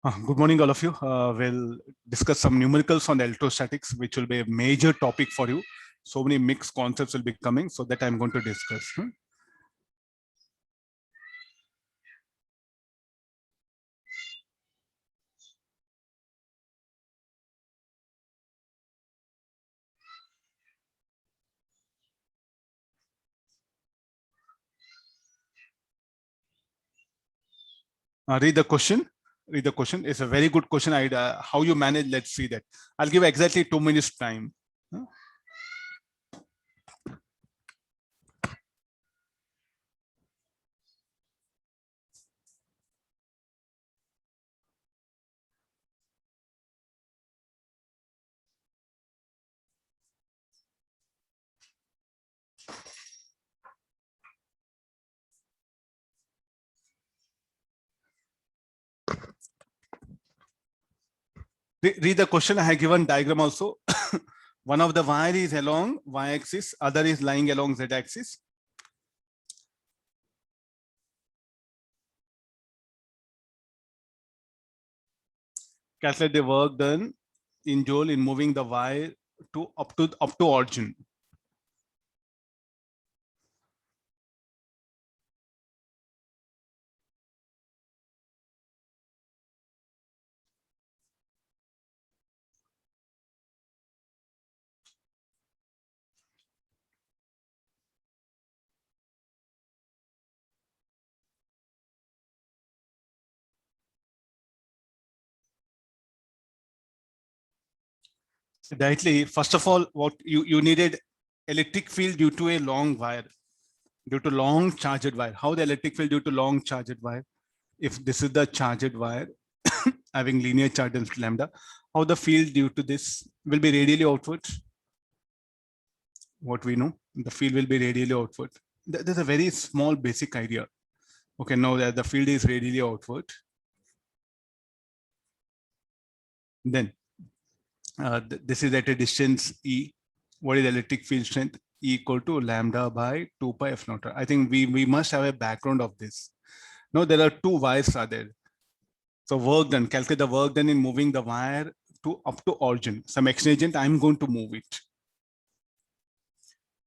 Good morning, all of you. We'll discuss some numericals on electrostatics, which will be a major topic for you. So many mixed concepts will be coming, so that I'm going to discuss. Read the question. Read the question. It's a very good question. How you manage, let's see that. I'll give exactly 2 minutes time. Read the question. I have given diagram also. One of the wire is along y-axis, other is lying along z-axis. Calculate the work done in joule in moving the wire to up to origin. Directly, first of all, what you needed electric field due to a long wire, due to long charged wire. How the electric field due to long charged wire? If this is the charged wire having linear charge density lambda, how the field due to this will be radially outward? What we know, the field will be radially outward. There's a very small basic idea. Okay, now that the field is radially outward, then this is at a distance E. What is the electric field strength? E equal to lambda by 2 pi f naught. I think we must have a background of this. Now there are two wires are there. So work done, calculate the work done in moving the wire to up to origin. Some action agent, I'm going to move it.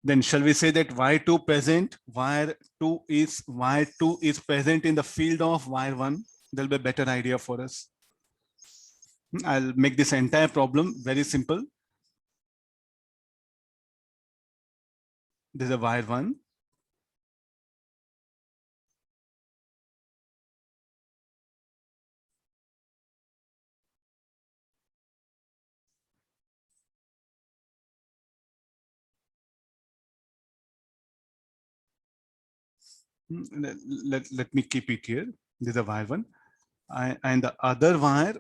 Then shall we say that Y2 present, Y2 is present in the field of wire 1? There'll be a better idea for us. I'll make this entire problem very simple. This is a wire 1. Let me keep it here. This is a wire 1. And the other wire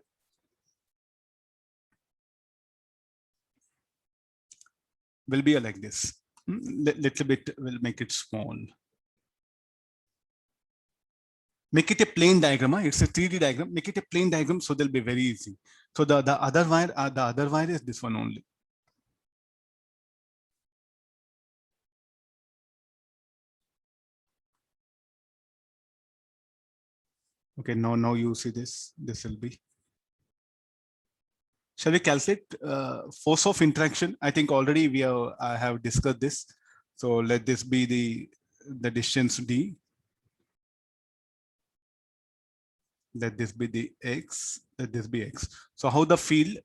will be like this. Little bit, will make it small. Make it a plain diagram. It's a 3D diagram. Make it a plain diagram, so they'll be very easy. So the other wire is this one only. Okay, now you see this. This will be. Shall we calculate force of interaction? I think already I have discussed this. So let this be the distance d. Let this be the x. Let this be x. So how the field?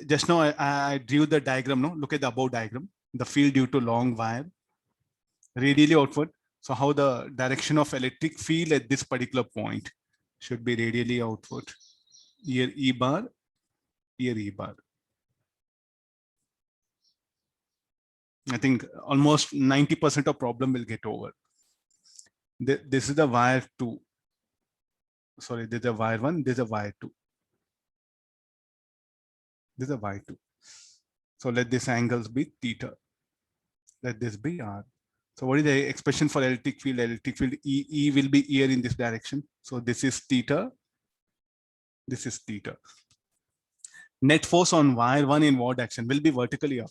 Just now I drew the diagram. No, look at the above diagram. The field due to long wire, radially outward. So how the direction of electric field at this particular point should be radially outward. Here E bar. Here E bar. I think almost 90% of problem will get over. This is the wire 2. Sorry, this is a wire 1. This is a wire 2. This is a wire 2. So let this angles be theta. Let this be R. So what is the expression for electric field? Electric field E will be here in this direction. So this is theta. This is theta. Net force on wire 1 in what action will be vertically up.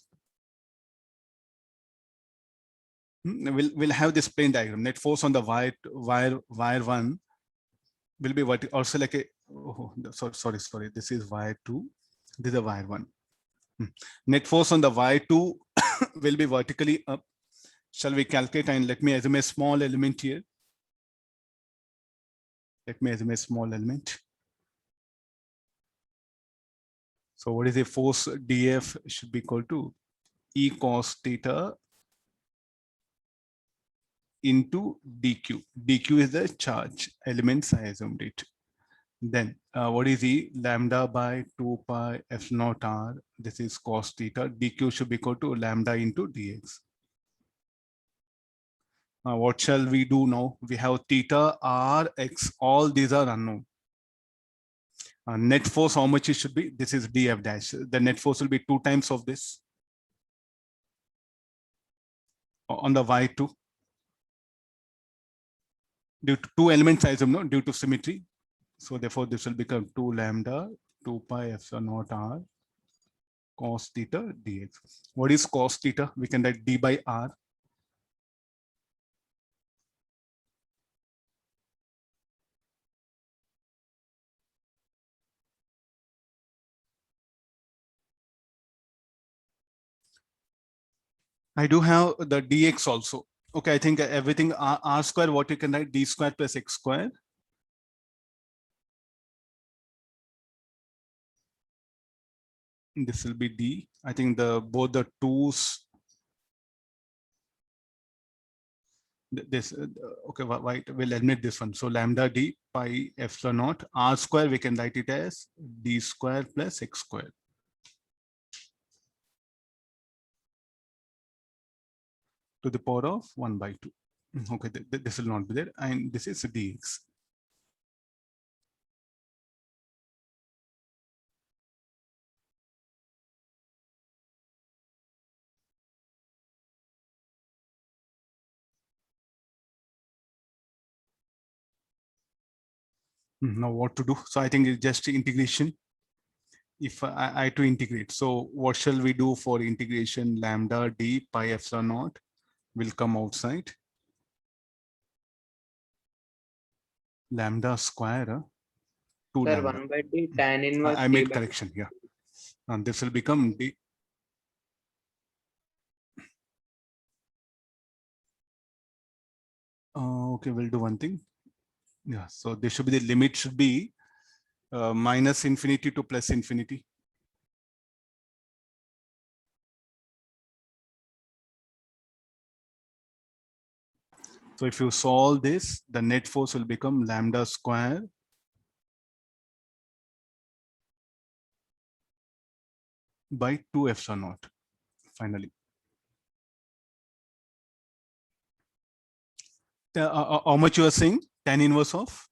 We'll have this plain diagram. Net force on the wire 1 will be also like a Oh, sorry. This is wire 2. This is a wire 1. Net force on the wire 2 will be vertically up. Shall we calculate, and let me assume a small element here. Let me assume a small element. So what is the force? DF should be equal to E cos theta into dq. dq is the charge elements, I assumed it. Then what is the lambda by 2 pi f naught r? This is cos theta. dq should be equal to lambda into dx. What shall we do now? We have theta, r, x, all these are unknown. Net force, how much it should be? This is df dash. The net force will be 2 times of this on the y2. Due to 2 elements, I assume, no, due to symmetry. So therefore, this will become 2 lambda 2 pi epsilon naught r cos theta dx. What is cos theta? We can write d by r. I do have the dx also. Okay, I think everything r square, what you can write, d square plus x square. This will be d. I think both the 2's. This okay, right, we'll admit this one. So lambda d pi epsilon naught r square, we can write it as d square plus x square to the power of 1 by 2. Okay, this will not be there, and this is dx. Now what to do? So I think it's just integration. If I to integrate, so what shall we do for integration? Lambda d pi epsilon naught will come outside. Lambda square 2 Sir, lambda. 1 by d tan inverse I d made by correction here. And this will become d. Okay, we'll do one thing. Yeah, so this should be the limit should be minus infinity to plus infinity. So if you solve this, the net force will become lambda square by 2 epsilon naught finally. How much you are saying? Tan inverse of?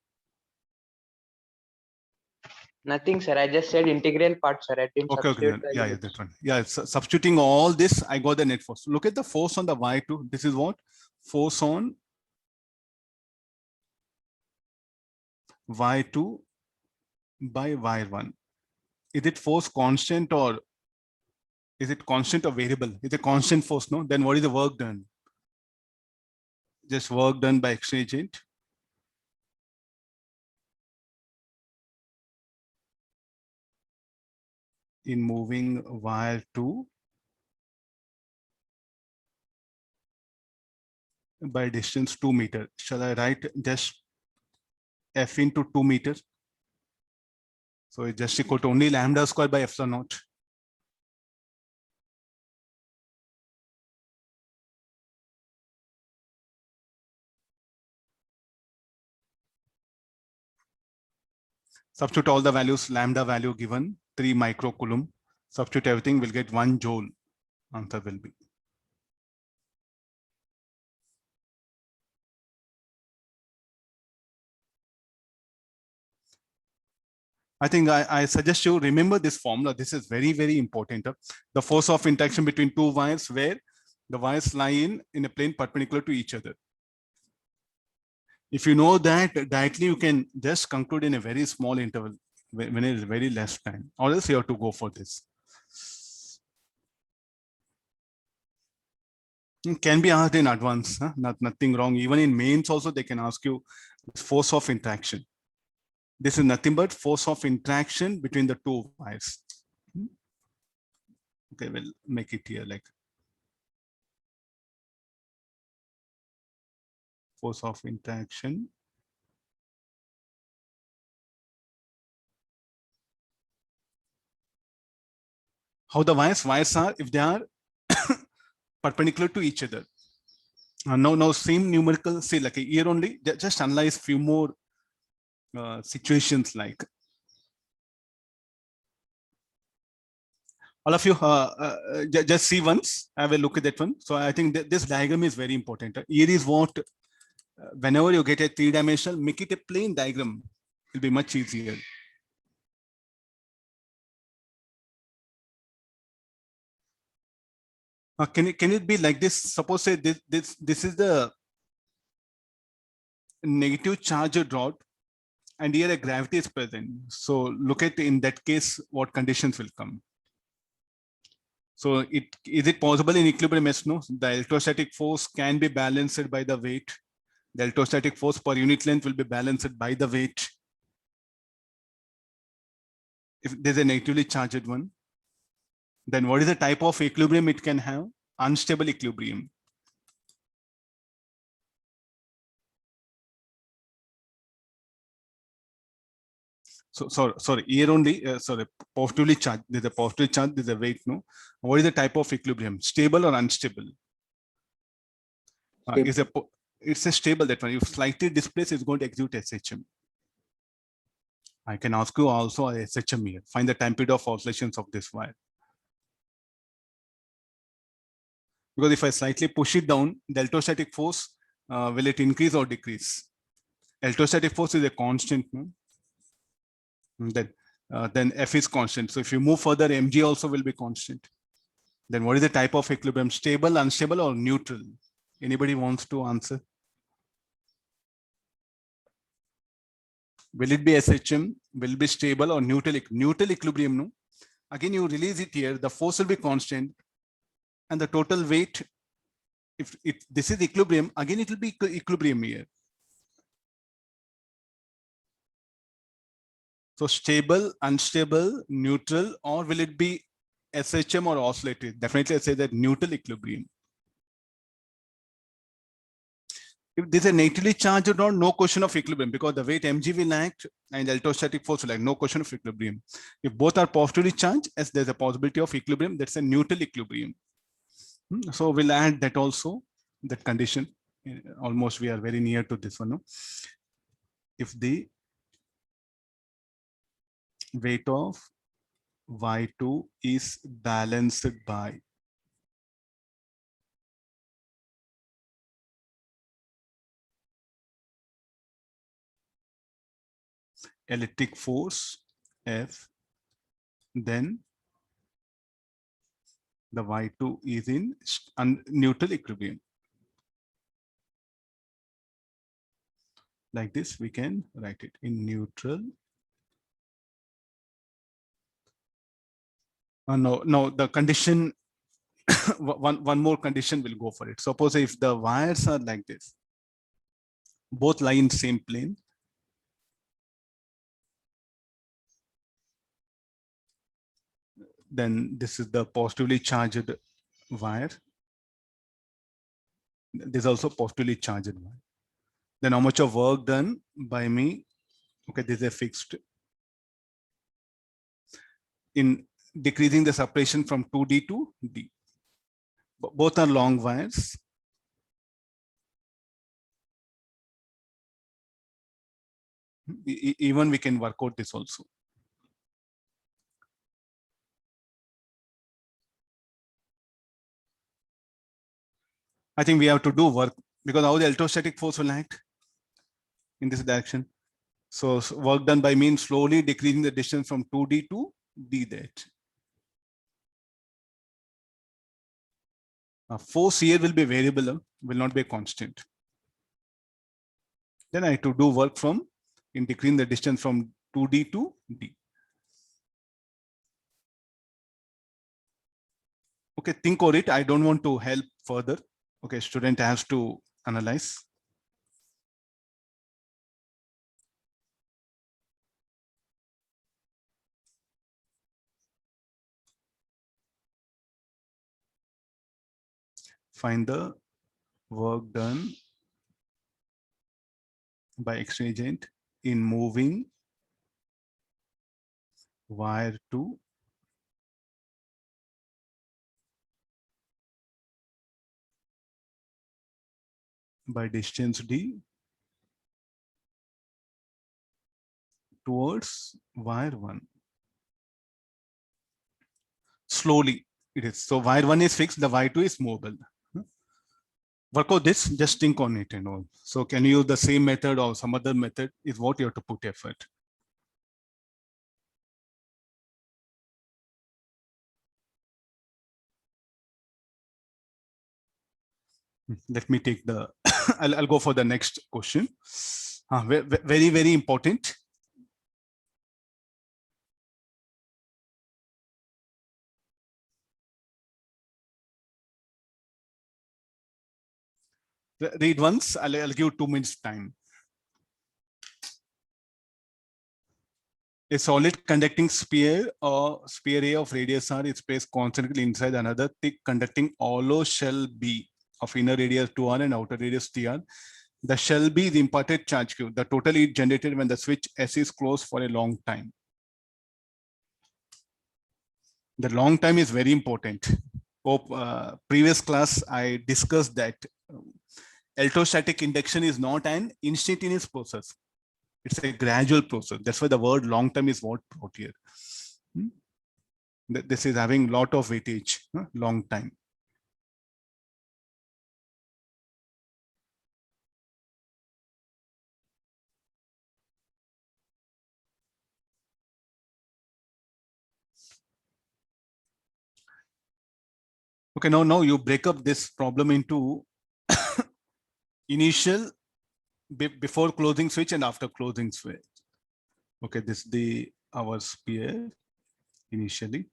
nothing, sir. I just said integral part, sir. I didn't Okay, substitute then. the Yeah, limits. that one. Yeah, substituting all this, I got the net force. Look at the force on the y2. This is what? Force on y2 by y1. Is it force constant or is it constant or variable? It's a constant force, no? Then what is the work done? Just work done by exchange agent. In moving wire 2 by distance 2 meters. Shall I write just F into 2 meters? So it's just equal to only lambda square by epsilon naught. Substitute all the values, lambda value given 3 microcoulomb. Substitute everything, we'll get 1 joule. Answer will be. I think I suggest you remember this formula. This is very, very important. The force of interaction between two wires where the wires lie in a plane perpendicular to each other. If you know that directly, you can just conclude in a very small interval when it is very less time, or else you have to go for this. It can be asked in advance, huh? Nothing wrong. Even in mains also, they can ask you force of interaction. This is nothing but force of interaction between the two wires. Okay, we'll make it here like force of interaction. How the wires are if they are perpendicular to each other. Now same numerical, say like here only, just analyze few more situations like. All of you just see once, have a look at that one. So I think that this diagram is very important. Here is what, whenever you get a three-dimensional, make it a plain diagram. It'll be much easier. Can it be like this? Suppose say this is the negative charged rod, and here a gravity is present. So look at, in that case, what conditions will come. So is it possible in equilibrium? Yes, no. The electrostatic force can be balanced by the weight. The electrostatic force per unit length will be balanced by the weight. If there's a negatively charged one, then what is the type of equilibrium it can have? Unstable equilibrium. So sorry, here only, sorry, positively charged. There's a positive charge, there's a weight, no? What is the type of equilibrium? Stable or unstable? It's a stable, that one. If slightly displaced, it's going to execute SHM. I can ask you also a SHM here. Find the time period of oscillations of this wire. Because if I slightly push it down, the electrostatic force, will it increase or decrease? Electrostatic force is a constant, no? Then F is constant. So if you move further, mg also will be constant. Then what is the type of equilibrium? Stable, unstable, or neutral? Anybody wants to answer? Will it be SHM? Will it be stable or neutral? Neutral equilibrium, no? Again, you release it here, the force will be constant, and the total weight, if this is equilibrium, again it will be equilibrium here. So stable, unstable, neutral, or will it be SHM or oscillator? Definitely I say that neutral equilibrium. If this is a negatively charged rod, no question of equilibrium, because the weight mg will act and the electrostatic force will act, no question of equilibrium. If both are positively charged, as there's a possibility of equilibrium, that's a neutral equilibrium. So we'll add that also, that condition. Almost we are very near to this one. No? If the weight of Y2 is balanced by electric force F, then the Y2 is in neutral equilibrium. Like this, we can write it in neutral. No, the condition, one more condition will go for it. Suppose if the wires are like this, both lie in same plane, then this is the positively charged wire. This is also positively charged wire. Then how much of work done by me? Okay, this is a fixed. In decreasing the separation from 2D to D. Both are long wires. Even we can work out this also. I think we have to do work, because how the electrostatic force will act in this direction. So work done by means slowly decreasing the distance from 2D to D that. Force here will be variable, will not be a constant. Then I have to do work from in decreasing the distance from 2D to D. Okay, think over it. I don't want to help further. Okay, student has to analyze. find the work done by X-ray agent in moving wire to by distance D towards wire 1. Slowly it is. So wire 1 is fixed, the wire 2 is mobile. Work out this, just think on it and all. So can you use the same method or some other method is what you have to put effort. Let me take the, I'll go for the next question. Very, very important. Read once, I'll give 2 minutes time. A solid conducting sphere or sphere A of radius R is placed concentrically inside another thick conducting hollow shell B of inner radius 2R and outer radius 3R. The shell B is imparted charge Q. The total heat generated when the switch S is closed for a long time. The long time is very important. Previous class, I discussed that electrostatic induction is not an instantaneous process. It's a gradual process. That's why the word long term is what brought here. This is having a lot of weightage, long time. Okay, now you break up this problem into initial, before closing switch and after closing switch. Okay, this is our sphere initially.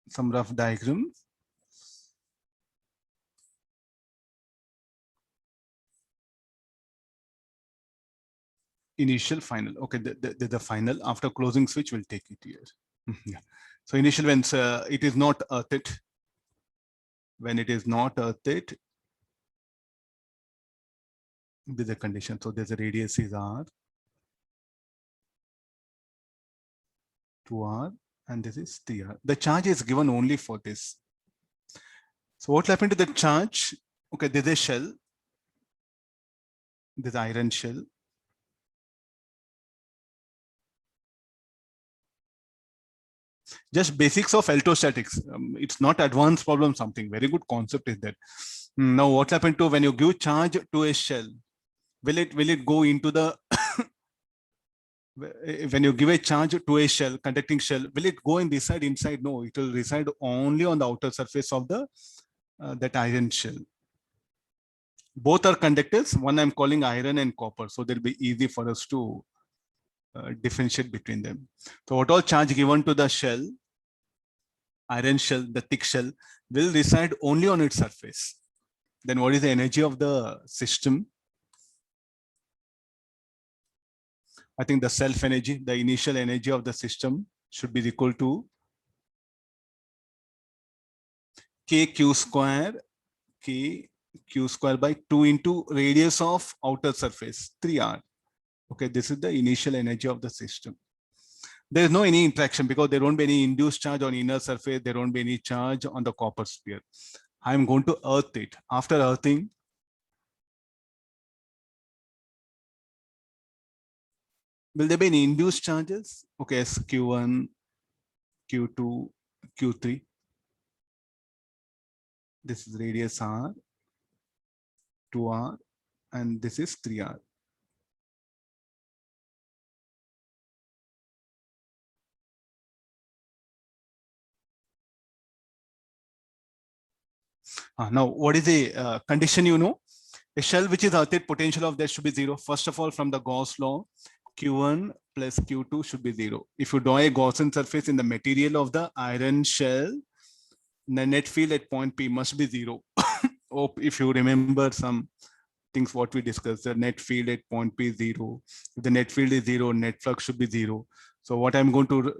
Some rough diagram. Initial, final. Okay, the final. After closing switch, we'll take it here. Yeah. So initial, when it is not earthed. When it is not earthed, there's a condition. So there's a radius is R, 2R, and this is 3R. The charge is given only for this. So what happened to the charge? Okay, there's a shell. There's iron shell. Just basics of electrostatics. It's not advanced problem, something very good concept is that. Now what happened to when you give charge to a shell? Will it go into the when you give a charge to a shell, conducting shell, will it go and reside inside? No, it will reside only on the outer surface of the that iron shell. Both are conductors. One I'm calling iron and copper, so they'll be easy for us to differentiate between them. So what all charge given to the shell, iron shell, the thick shell, will reside only on its surface. Then what is the energy of the system? I think the self energy, the initial energy of the system should be equal to kq square, kq square by 2 into radius of outer surface, 3r. Okay, this is the initial energy of the system. There is no any interaction because there won't be any induced charge on inner surface. There won't be any charge on the copper sphere. I'm going to earth it. After earthing, will there be any induced charges? Okay, yes, Q1, Q2, Q3. This is radius R, 2R, and this is 3R. Now, what is the condition you know? A shell which is earthed, potential of that should be 0. First of all, from the Gauss law, Q1 plus Q2 should be 0. If you draw a Gaussian surface in the material of the iron shell, the net field at point P must be 0. If you remember some things what we discussed, the net field at point P is 0. If the net field is 0, net flux should be 0. So what I'm going to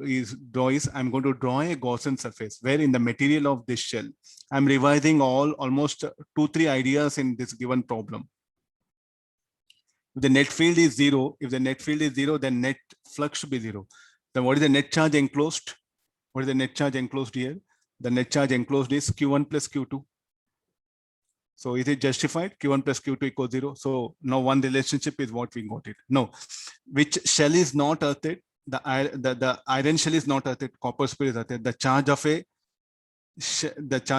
I'm going to draw a Gaussian surface where in the material of this shell, I'm revising almost 2-3 ideas in this given problem. If the net field is 0, then net flux should be 0. Then what is the net charge enclosed? What is the net charge enclosed here? The net charge enclosed is Q1 plus Q2. So is it justified? Q1 plus Q2 equals 0. So now one relationship is what we got it. No, which shell is not earthed? The iron shell is not earthed. Copper sphere is earthed. The charge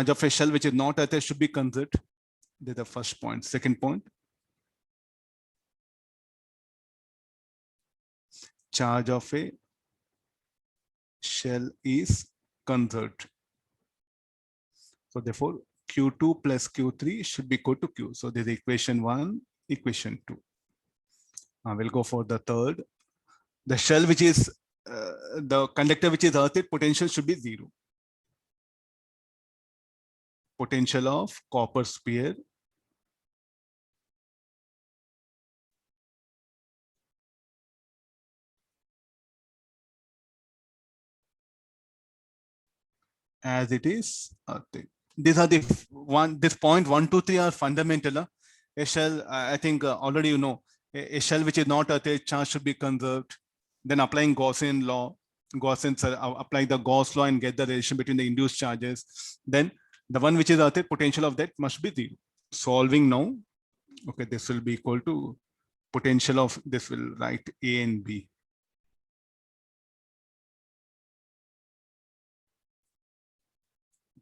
of a shell which is not earthed should be conserved. This is the first point. Second point, charge of a shell is conserved. So therefore, Q2 plus Q3 should be equal to Q. So this is equation 1, equation 2. We'll go for the third. The shell which is the conductor which is earthed, potential should be 0. Potential of copper sphere as it is earthed. These are this point 1, 2, 3 are fundamental. A shell, I think already you know, a shell which is not earthed, charge should be conserved. Then applying Gaussian law, apply the Gauss law and get the relation between the induced charges. Then the one which is earthed, potential of that must be 0. Solving now, okay, this will be equal to potential of this, will write A and B.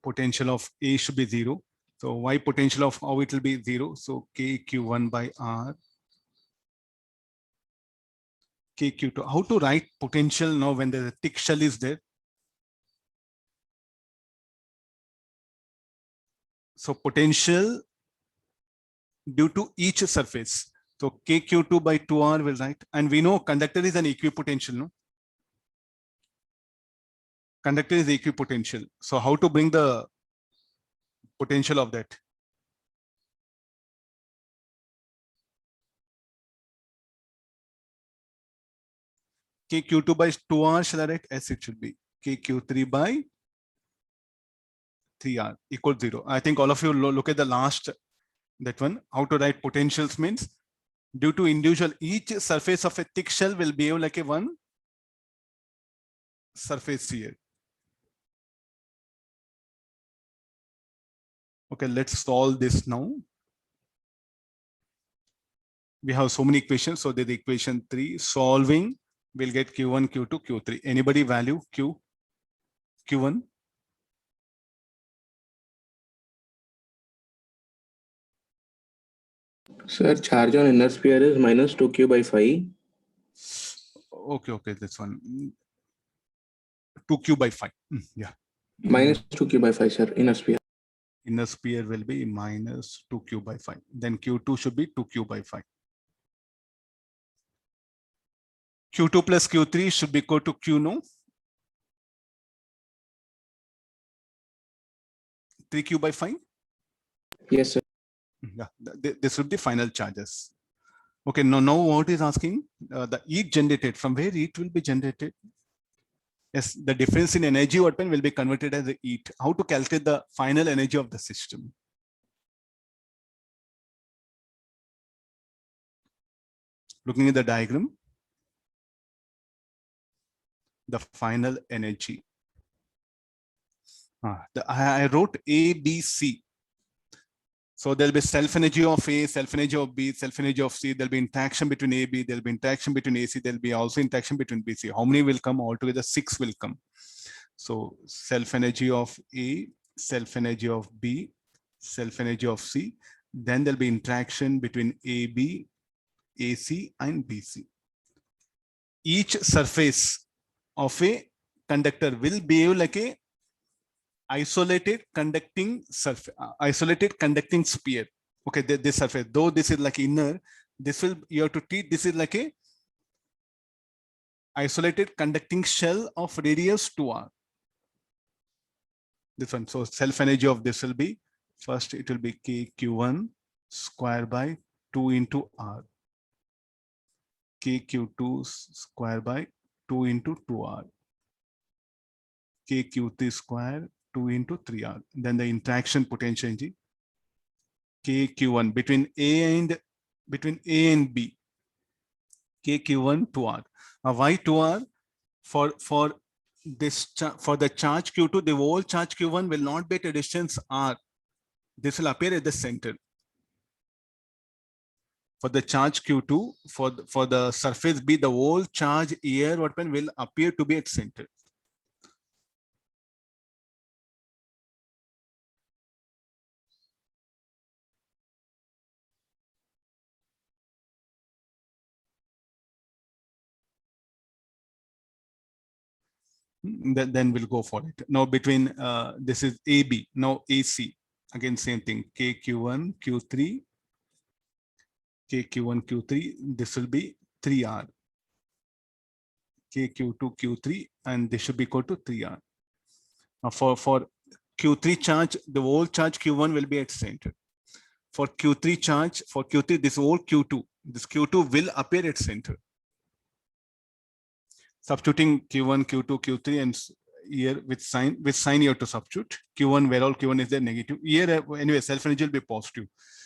Potential of A should be 0. So why potential of how it will be 0? So KQ1 by R. KQ2. How to write potential now when the thick shell is there? So potential due to each surface. So KQ2 by 2R will write. And we know conductor is an equipotential, no? Conductor is equipotential. So how to bring the potential of that? KQ2 by 2R, shall I write? As it should be. KQ3 by 3R equals 0. I think all of you look at the last, that one. How to write potentials means due to individual, each surface of a thick shell will behave like a one surface here. Okay, let's solve this now. We have so many equations. So there's equation 3. Solving, we'll get Q1, Q2, Q3. Anybody value Q1? Sir, charge on inner sphere is minus 2Q by 5. Okay, this one. 2Q by 5. Yeah. Minus 2Q by 5, sir, inner sphere. Inner sphere will be minus 2Q by 5. Then Q2 should be 2Q by 5. Q2 plus Q3 should be equal to Q, no? 3Q by 5? Yes, sir. Yeah, this would be final charges. Okay, now what is asking? The heat generated, from where heat will be generated? Yes, the difference in energy output will be converted as a heat. How to calculate the final energy of the system? Looking at the diagram, the final energy. I wrote A, B, C. So there'll be self energy of A, self energy of B, self energy of C. There'll be interaction between A, B. There'll be interaction between AC. There'll be also interaction between B, C. How many will come? Altogether 6 will come. So self energy of A, self energy of B, self energy of C. Then there'll be interaction between AB, AC, and BC. Each surface of a conductor will behave like a isolated conducting surface, isolated conducting sphere. Okay, this surface, though this is like inner, this will, you have to treat this is like a isolated conducting shell of radius 2r. This one. So self energy of this will be, first it will be KQ1 square by 2 into R. KQ2 square by 2 into 2R. KQ3 square 2 into 3R. Then the interaction potential energy KQ1 between A and B. KQ1 2R. Why 2R? For the charge Q2, the whole charge Q1 will not be at a distance R. This will appear at the center. For the charge Q2, for the surface B, the whole charge here will appear to be at center. Then we'll go for it. Now between this is AB, now AC. Again, same thing. KQ1, Q3, KQ1, Q3. This will be 3R. KQ2, Q3, and this should be equal to 3R. Now for Q3 charge, the whole charge Q1 will be at center. For Q3 charge, for Q3, this whole Q2, this Q2 will appear at center. Substituting Q1, Q2, Q3, and here with sign you have to substitute Q1 where all Q1 is there negative. Here anyway, self energy will be positive.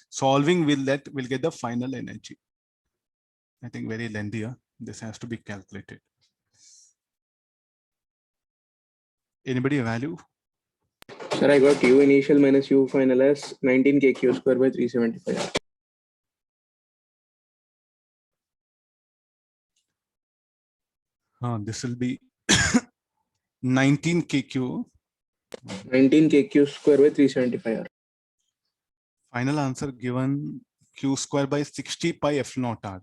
Solving will get the final energy. I think very lengthy. This has to be calculated. Anybody a value? Sir, I got U initial minus U final as 19 KQ square by 375. This will be 19 KQ. 19 KQ square by 375. Final answer given Q square by 60 pi F naught R.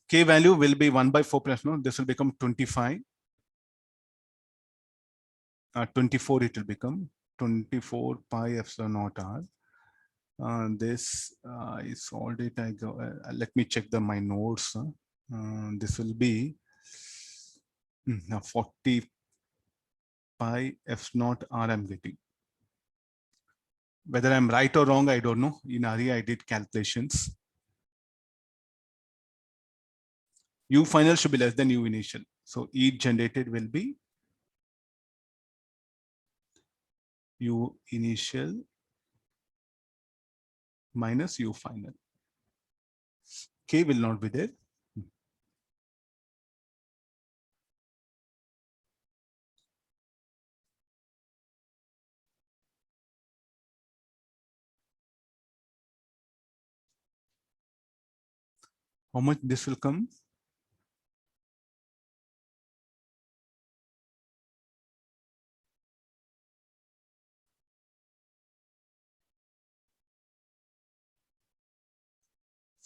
K value will be 1 by 4 plus no. This will become 25. 24 it will become 24 pi epsilon naught R. This is all data. I go. Let me check my notes. This will be 40 pi F naught R I'm getting. Whether I'm right or wrong, I don't know. In ARIA, I did calculations. U final should be less than U initial. So E generated will be U initial minus U final. K will not be there. How much this will come?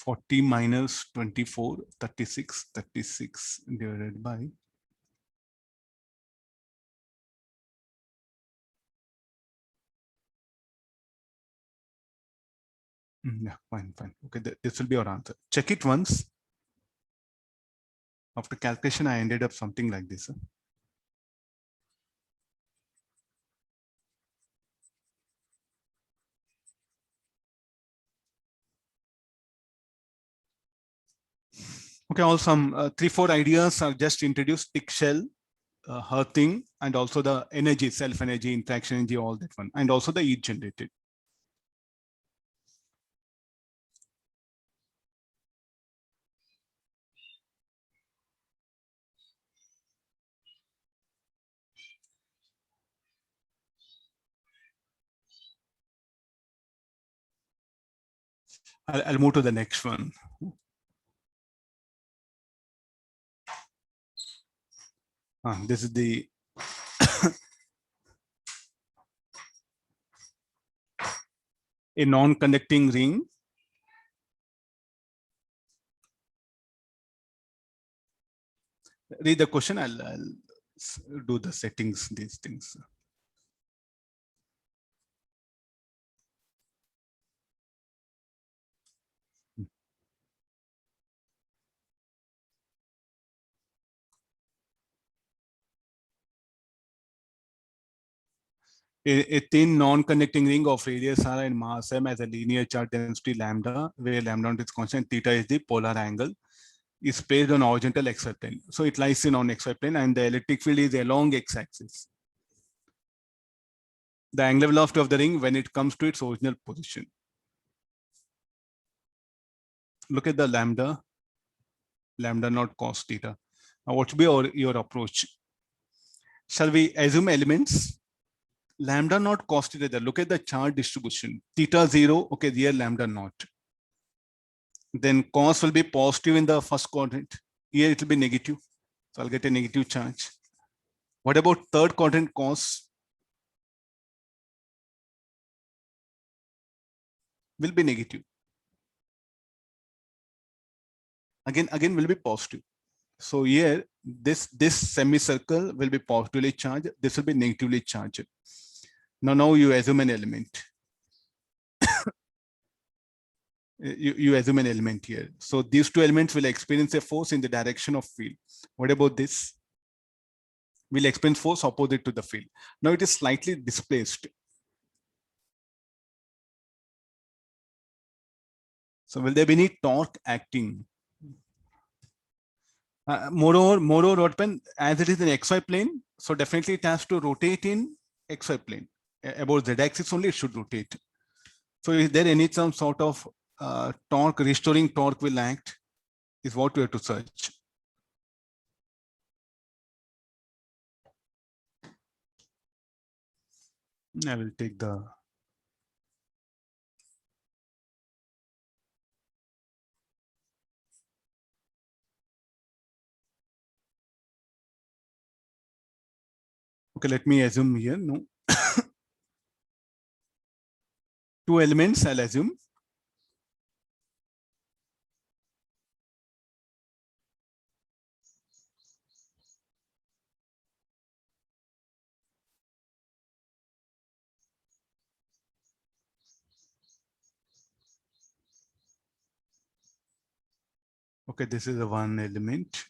-40 minus 24, 36, 36 divided by yeah, fine. Okay, this will be our answer. Check it once. After calculation, I ended up something like this. Okay, all some 3-4 ideas are just introduced: tick shell, earthing, and also the energy, self energy, interaction energy, all that one, and also the heat generated. I'll move to the next one. This is the a non-conducting ring. Read the question. I'll do the settings, these things. A thin non-conducting ring of radius r and mass m as a linear charge density lambda, where lambda naught is constant, theta is the polar angle, is placed on horizontal xy plane. So it lies in on xy plane, and the electric field is along x-axis. The angular velocity of the ring when it comes to its original position. Look at the lambda naught cos theta. Now, what should be your approach? Shall we assume elements? Lambda naught cos theta. Look at the charge distribution. Theta 0, okay, here lambda naught. Then cos will be positive in the first quadrant. Here it will be negative. So I'll get a negative charge. What about third quadrant cos? Will be negative. Again will be positive. So here, this semicircle will be positively charged. This will be negatively charged. Now you assume an element. you assume an element here. So these two elements will experience a force in the direction of field. What about this? Will experience force opposite to the field. Now it is slightly displaced. So will there be any torque acting? Moreover, Rotman, as it is in XY plane, so definitely it has to rotate in XY plane. About Z axis only it should rotate. So is there any some sort of torque, restoring torque will act, is what we have to search. I will take the okay, let me assume here, no. Two elements, I'll assume. Okay, this is the one element.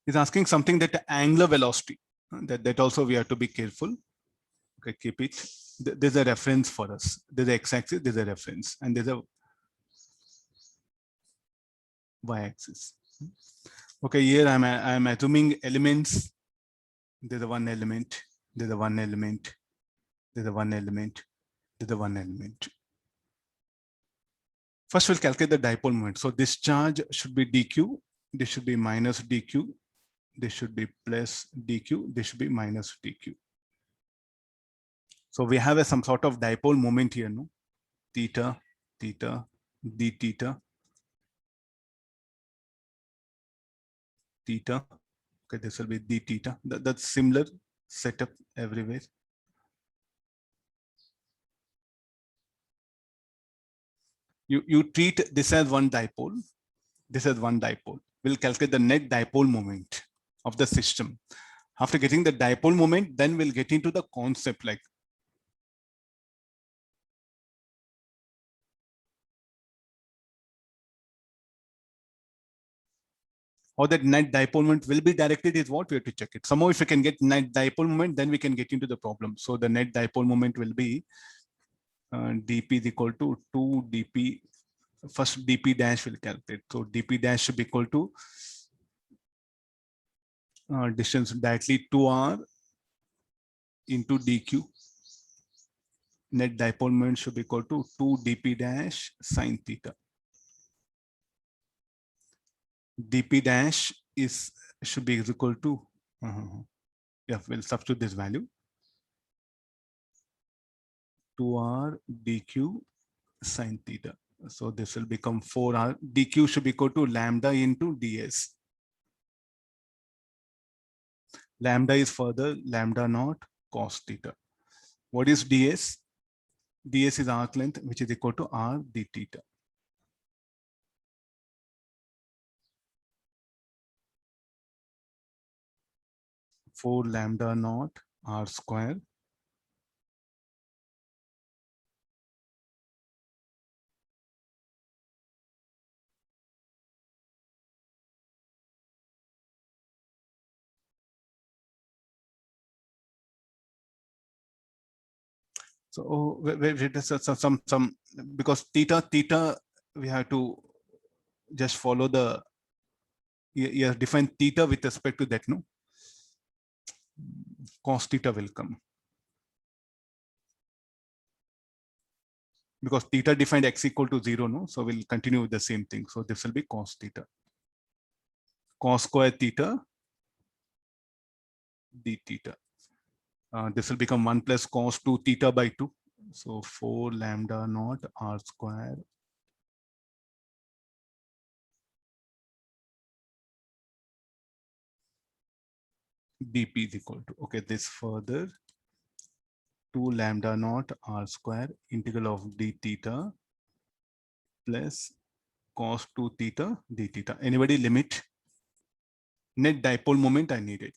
Is asking something that angular velocity. That also we have to be careful. Okay, keep it. There's a reference for us. There's a x-axis, there's a reference, and there's a y-axis. Okay, here I'm assuming elements. There's a one element. There's a one element. There's a one element. There's a one element. First, we'll calculate the dipole moment. So this charge should be dq. This should be minus dq. This should be plus dq. This should be minus dq. So we have some sort of dipole moment here, no? Theta, theta, d theta, theta. Okay, this will be d theta. That's similar setup everywhere. You treat this as one dipole. This as one dipole. We'll calculate the net dipole moment of the system. After getting the dipole moment, then we'll get into the concept like how that net dipole moment will be directed is what we have to check it. Somehow if we can get net dipole moment, then we can get into the problem. So the net dipole moment will be dp is equal to 2 dp. First dp dash will calculate. So dp dash should be equal to distance directly 2r into dq. Net dipole moment should be equal to 2 dp dash sine theta. dp dash should be equal to yeah, we'll substitute this value 2r dq sine theta. So this will become 4r. dq should be equal to lambda into ds. Lambda is further lambda naught cos theta. What is ds? ds is arc length, which is equal to r d theta. For lambda naught r square So some because theta we have to just follow the define theta with respect to that, no? Cos theta will come. Because theta defined x equal to 0, no? So we'll continue with the same thing. So this will be cos theta. Cos square theta d theta. This will become 1 plus cos 2 theta by 2. So 4 lambda naught r square dp is equal to, okay, this further 2 lambda naught r square integral of d theta plus cos 2 theta d theta. Anybody limit? Net dipole moment I needed.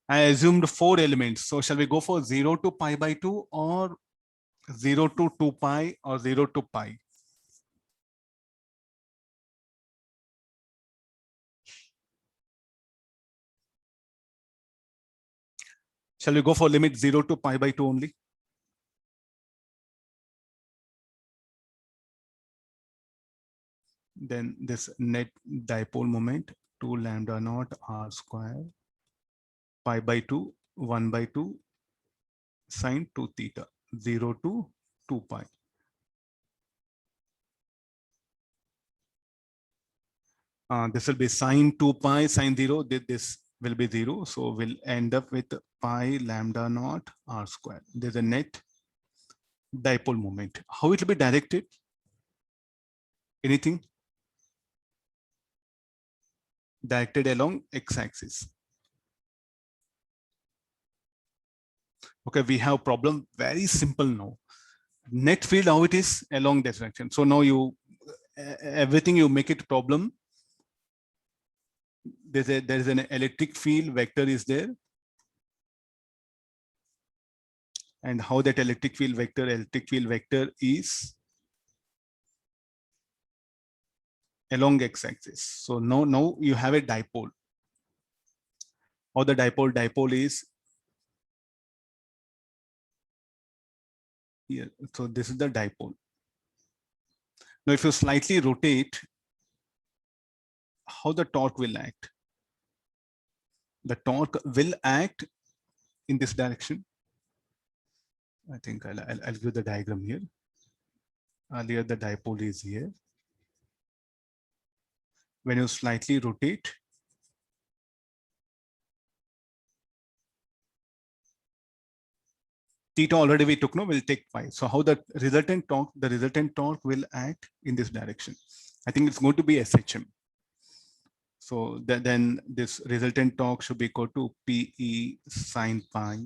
I assumed 4 elements. So shall we go for 0 to pi by 2 or 0 to 2 pi or 0 to pi? Shall we go for limit 0 to pi by 2 only? Then this net dipole moment 2 lambda naught r square pi by 2 1 by 2 sine 2 theta 0 to 2 pi. This will be sine 2 pi sine 0. This will be 0. So we'll end up with pi lambda naught r square. There's a net dipole moment. How it will be directed? Anything? Directed along x-axis. Okay, we have problem very simple now. Net field, how it is along this direction. So now you everything you make it problem. There is an electric field vector is there. And how that electric field vector is along x-axis. So now you have a dipole. How the dipole is here. So this is the dipole. Now if you slightly rotate, how the torque will act? The torque will act in this direction. I think I'll give the diagram here. Earlier the dipole is here. When you slightly rotate, theta already we took, no, we'll take pi. So how the resultant torque will act in this direction. I think it's going to be SHM. So then this resultant torque should be equal to PE sine pi.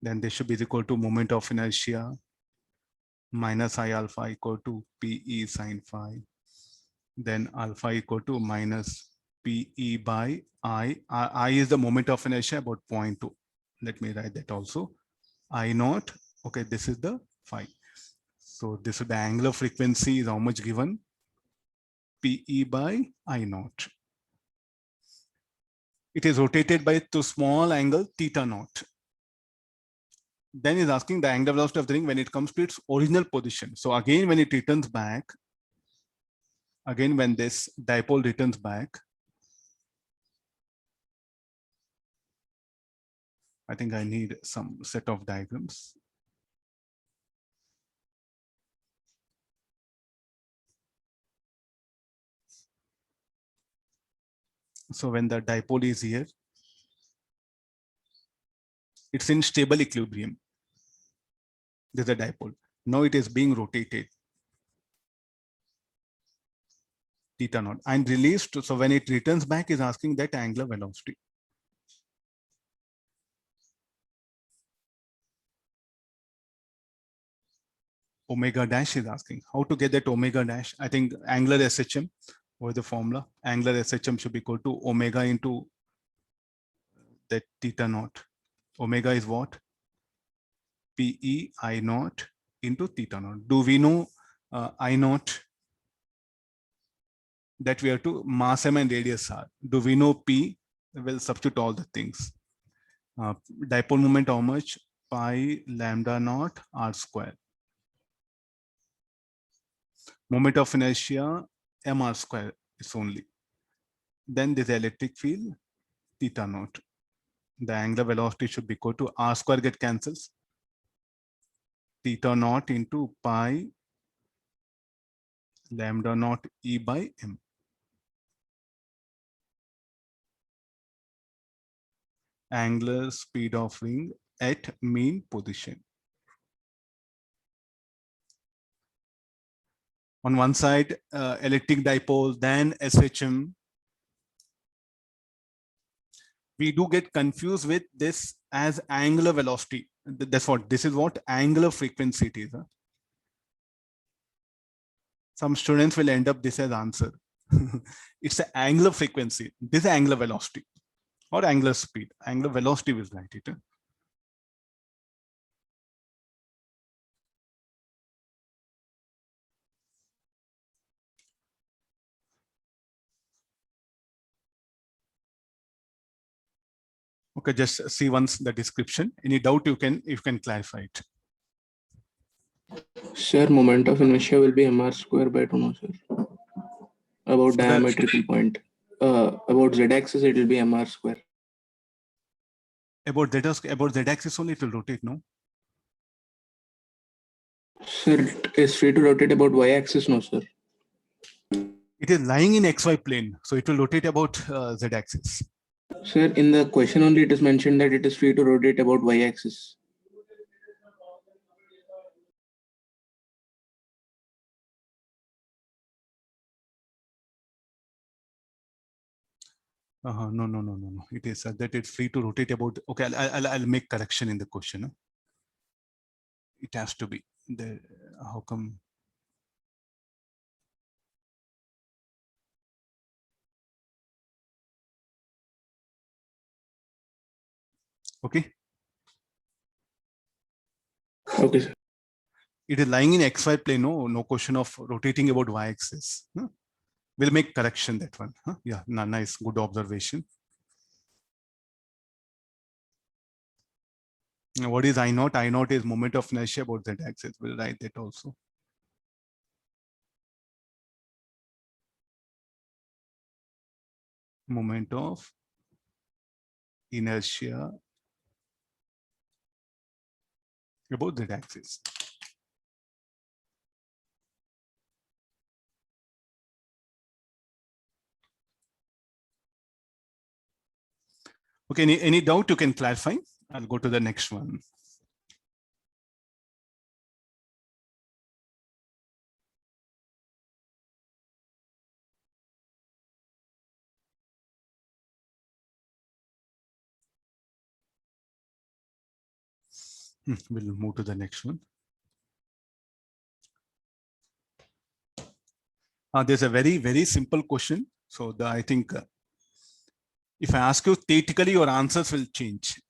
Then this should be equal to moment of inertia minus I alpha equal to PE sine phi. Then alpha equal to minus PE by I. I is the moment of inertia about 0.2. Let me write that also. I naught. Okay, this is the phi. So this is the angular frequency is how much given? PE by I naught. It is rotated by too small angle theta naught. Then is asking the angular velocity of the ring when it comes to its original position. So again, when it returns back, again, when this dipole returns back, I think I need some set of diagrams. So when the dipole is here, it's in stable equilibrium. There's a dipole. Now it is being rotated. Theta naught and released. So when it returns back, is asking that angular velocity. Omega dash is asking how to get that omega dash. I think angular SHM or the formula angular SHM should be equal to omega into that theta naught. Omega is what? PE I naught into theta naught. Do we know I naught? That we have to mass m and radius r. Do we know P? We'll substitute all the things. Dipole moment how much? Pi lambda naught r square. Moment of inertia mr square is only. Then this electric field theta naught. The angular velocity should be equal to r square get cancels. Theta naught into pi lambda naught e by m. Angular speed of ring at mean position. On one side, electric dipole, then SHM. We do get confused with this as angular velocity. That's what this is what angular frequency it is. Some students will end up this as answer. It's an angular frequency. This is angular velocity or angular speed. Angular velocity will write it. Okay, just see once the description. Any doubt you can clarify it. Sir, moment of inertia will be mr square by 2, no, sir. About So diametrical point. About z-axis, it will be mr square. About z-axis only it will rotate, no? Sir, it is free to rotate about y-axis, no, sir. It is lying in XY plane, so it will rotate about z-axis. Sir, in the question only it is mentioned that it is free to rotate about y-axis. No. It is that it's free to rotate about. Okay, I'll make correction in the question. Huh? It has to be there. How come? Okay. Okay, sir. It is lying in XY plane. No question of rotating about y-axis. Huh? We'll make correction that one. Huh? Yeah, nice, good observation. Now, what is I naught? I naught is moment of inertia about z-axis. We'll write that also. Moment of inertia about z-axis. Okay, any doubt you can clarify? I'll go to the next one. We'll move to the next one. There's a very simple question. So I think if I ask you theoretically, your answers will change.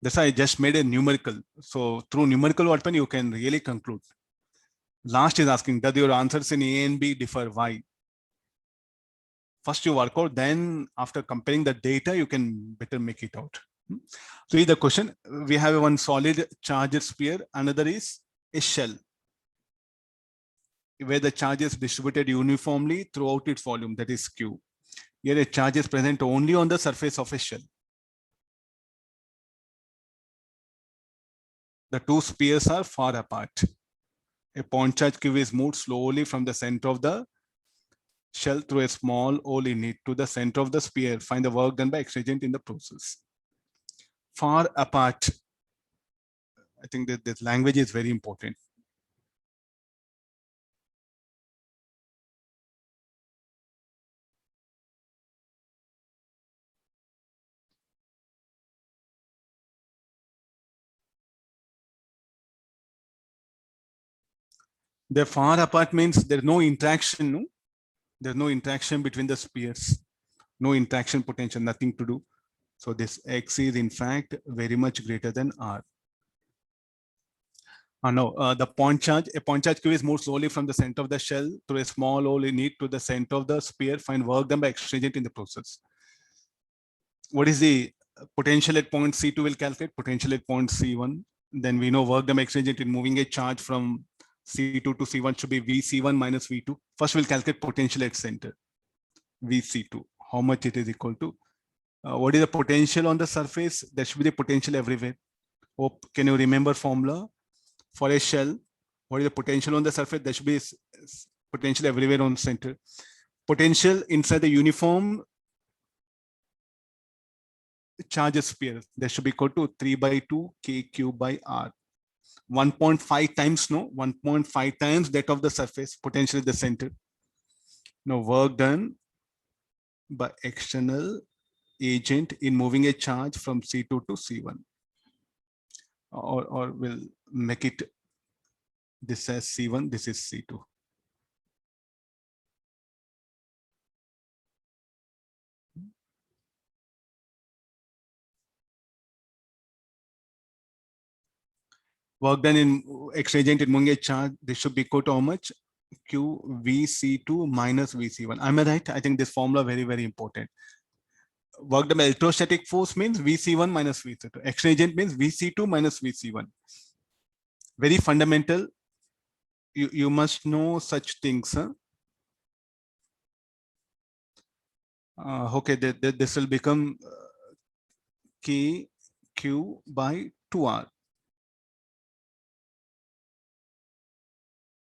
That's why I just made a numerical. So through numerical weapon, you can really conclude. Last is asking, does your answers in A and B differ? Why? First you work out, then after comparing the data, you can better make it out. So here's the question. We have one solid charged sphere, another is a shell, where the charge is distributed uniformly throughout its volume, that is Q. Here a charge is present only on the surface of a shell. The two spheres are far apart. A point charge Q is moved slowly from the center of the shell through a small hole in it to the center of the sphere. Find the work done by X agent in the process. Far apart. I think that this language is very important. They're far apart means there's no interaction, no? There's no interaction between the spheres, no interaction potential, nothing to do. So this X is in fact very much greater than R. The point charge, a point charge Q is moved slowly from the center of the shell through a small hole in it to the center of the sphere. Find work done by X agent in the process. What is the potential at point C2 will calculate, potential at point C1. Then we know work done by exchange agent in moving a charge from C2 to C1 should be VC1 minus V2. First we'll calculate potential at center, VC2, how much it is equal to. What is the potential on the surface? There should be the potential everywhere. Hope, can you remember formula? For a shell, what is the potential on the surface? There should be potential everywhere on center. Potential inside the uniform charge sphere, there should be equal to 3/2 KQ by R. 1.5 times, no, 1.5 times that of the surface, potential at the center. Now work done by external agent in moving a charge from C2 to C1. Or we'll make it this as C1, this is C2. Work done in exchange agent in moving a charge, this should be equal to how much? Q VC2 minus VC1. Am I right? I think this formula very, very important. Work done by electrostatic force means VC1 minus VC2. Exchange agent means VC2 minus VC1. Very fundamental. You must know such things. Huh? Okay, this will become KQ by 2R.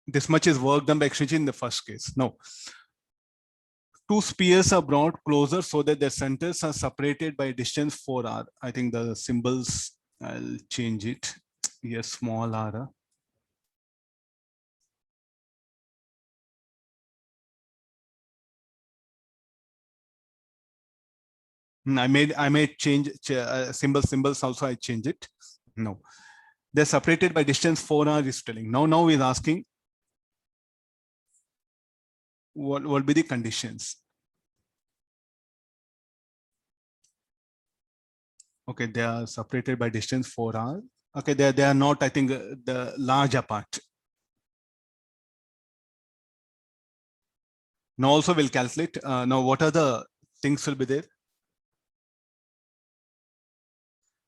This much is work done by exchange in the first case. Now, two spheres are brought closer so that their centers are separated by a distance 4R. I think the symbols, I'll change it. Here, small r. I made change symbols also. I change it. No, they're separated by distance 4R is telling. Now we're asking what will be the conditions. Okay, they are separated by distance 4R. Okay, they are not, I think, the large apart. Now also we'll calculate. Now what are the things will be there?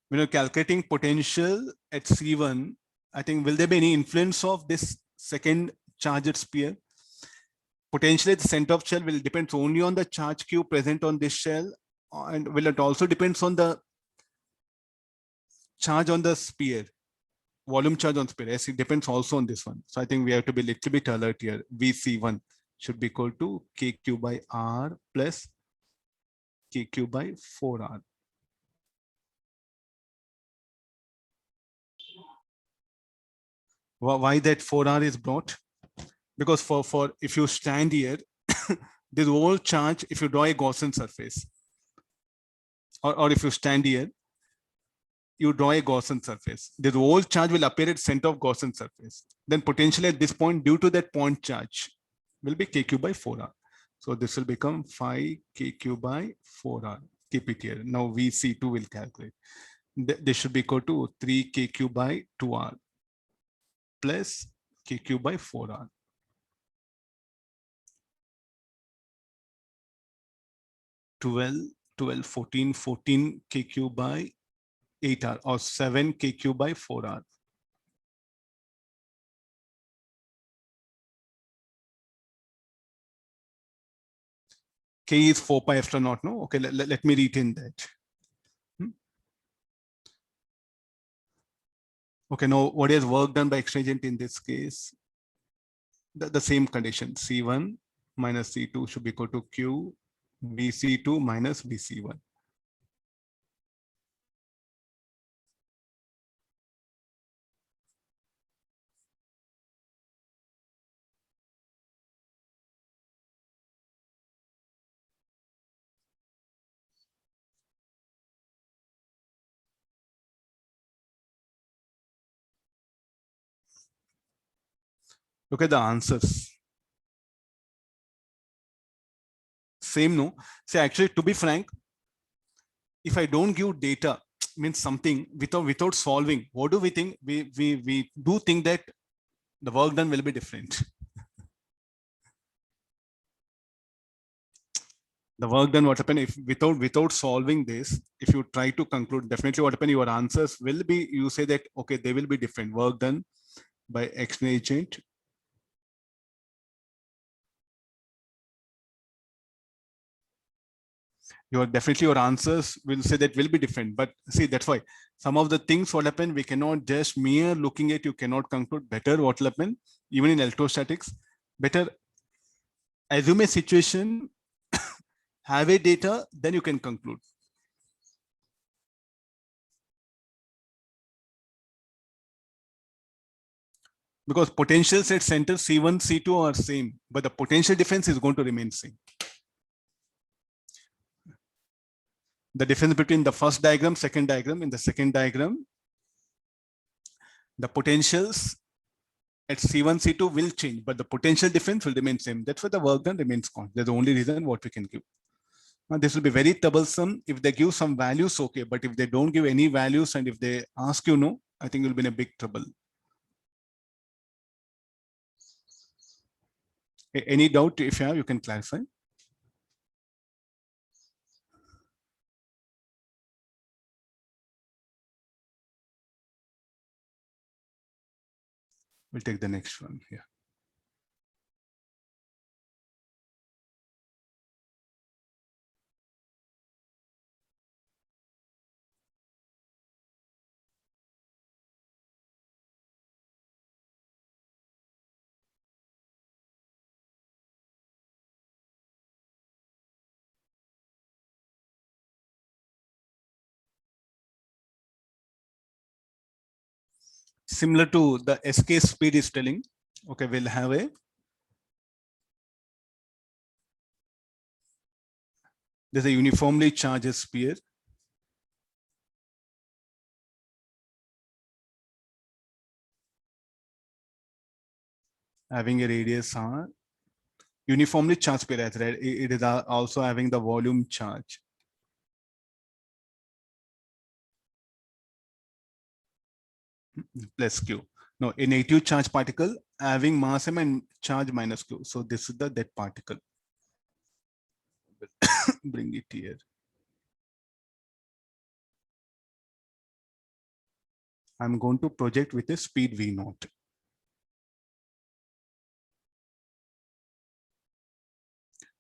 When you're calculating potential at C1, I think, will there be any influence of this second charged sphere? Potentially the center of shell will depend only on the charge Q present on this shell, and will it also depends on the charge on the sphere, volume charge on sphere. Yes, it depends also on this one. So I think we have to be a little bit alert here. VC1 should be equal to KQ by R plus KQ by 4R. Why that 4R is brought? Because for if you stand here, this whole charge, if you draw a Gaussian surface, or if you stand here, you draw a Gaussian surface, this whole charge will appear at center of Gaussian surface. Then potentially at this point, due to that point charge, will be KQ by 4R. So this will become 5 KQ by 4R. Keep it here. Now VC2 will calculate. This should be equal to 3 KQ by 2R plus KQ by 4R. 12, 14 KQ by 8R, or 7 KQ by 4R. K is 4 pi epsilon naught, no? Okay, let me retain that. Okay, now what is work done by exchange agent in this case? The same condition, C1 minus C2 should be equal to Q VC2 minus VC1. Look at the answers. Same, no? See, actually, to be frank, if I don't give data, means something without solving, what do we think? We do think that the work done will be different. The work done, what happened if without solving this, if you try to conclude, definitely what happened, your answers will be, you say that, okay, they will be different. Work done by X agent. Your answers will say that will be different. But see, that's why some of the things what happen, we cannot just mere looking at, you cannot conclude. Better what will happen, even in electrostatics, better assume a situation, have a data, then you can conclude. Because potentials at center C1, C2 are same, but the potential difference is going to remain same. The difference between the first diagram, second diagram, in the second diagram, the potentials at C1, C2 will change, but the potential difference will remain same. That's why the work done remains constant. That's the only reason what we can give. Now, this will be very troublesome. If they give some values, okay, but if they don't give any values and if they ask you no, I think you'll be in a big trouble. Any doubt if you have, you can clarify. We'll take the next one here. Similar to the SK speed is telling, okay, we'll have there's a uniformly charged sphere. Having a radius R, uniformly charged sphere, right? It is also having the volume charge. Plus Q. No, a negative charge particle having mass m and charge minus Q. So this is the that particle. Bring it here. I'm going to project with a speed V0.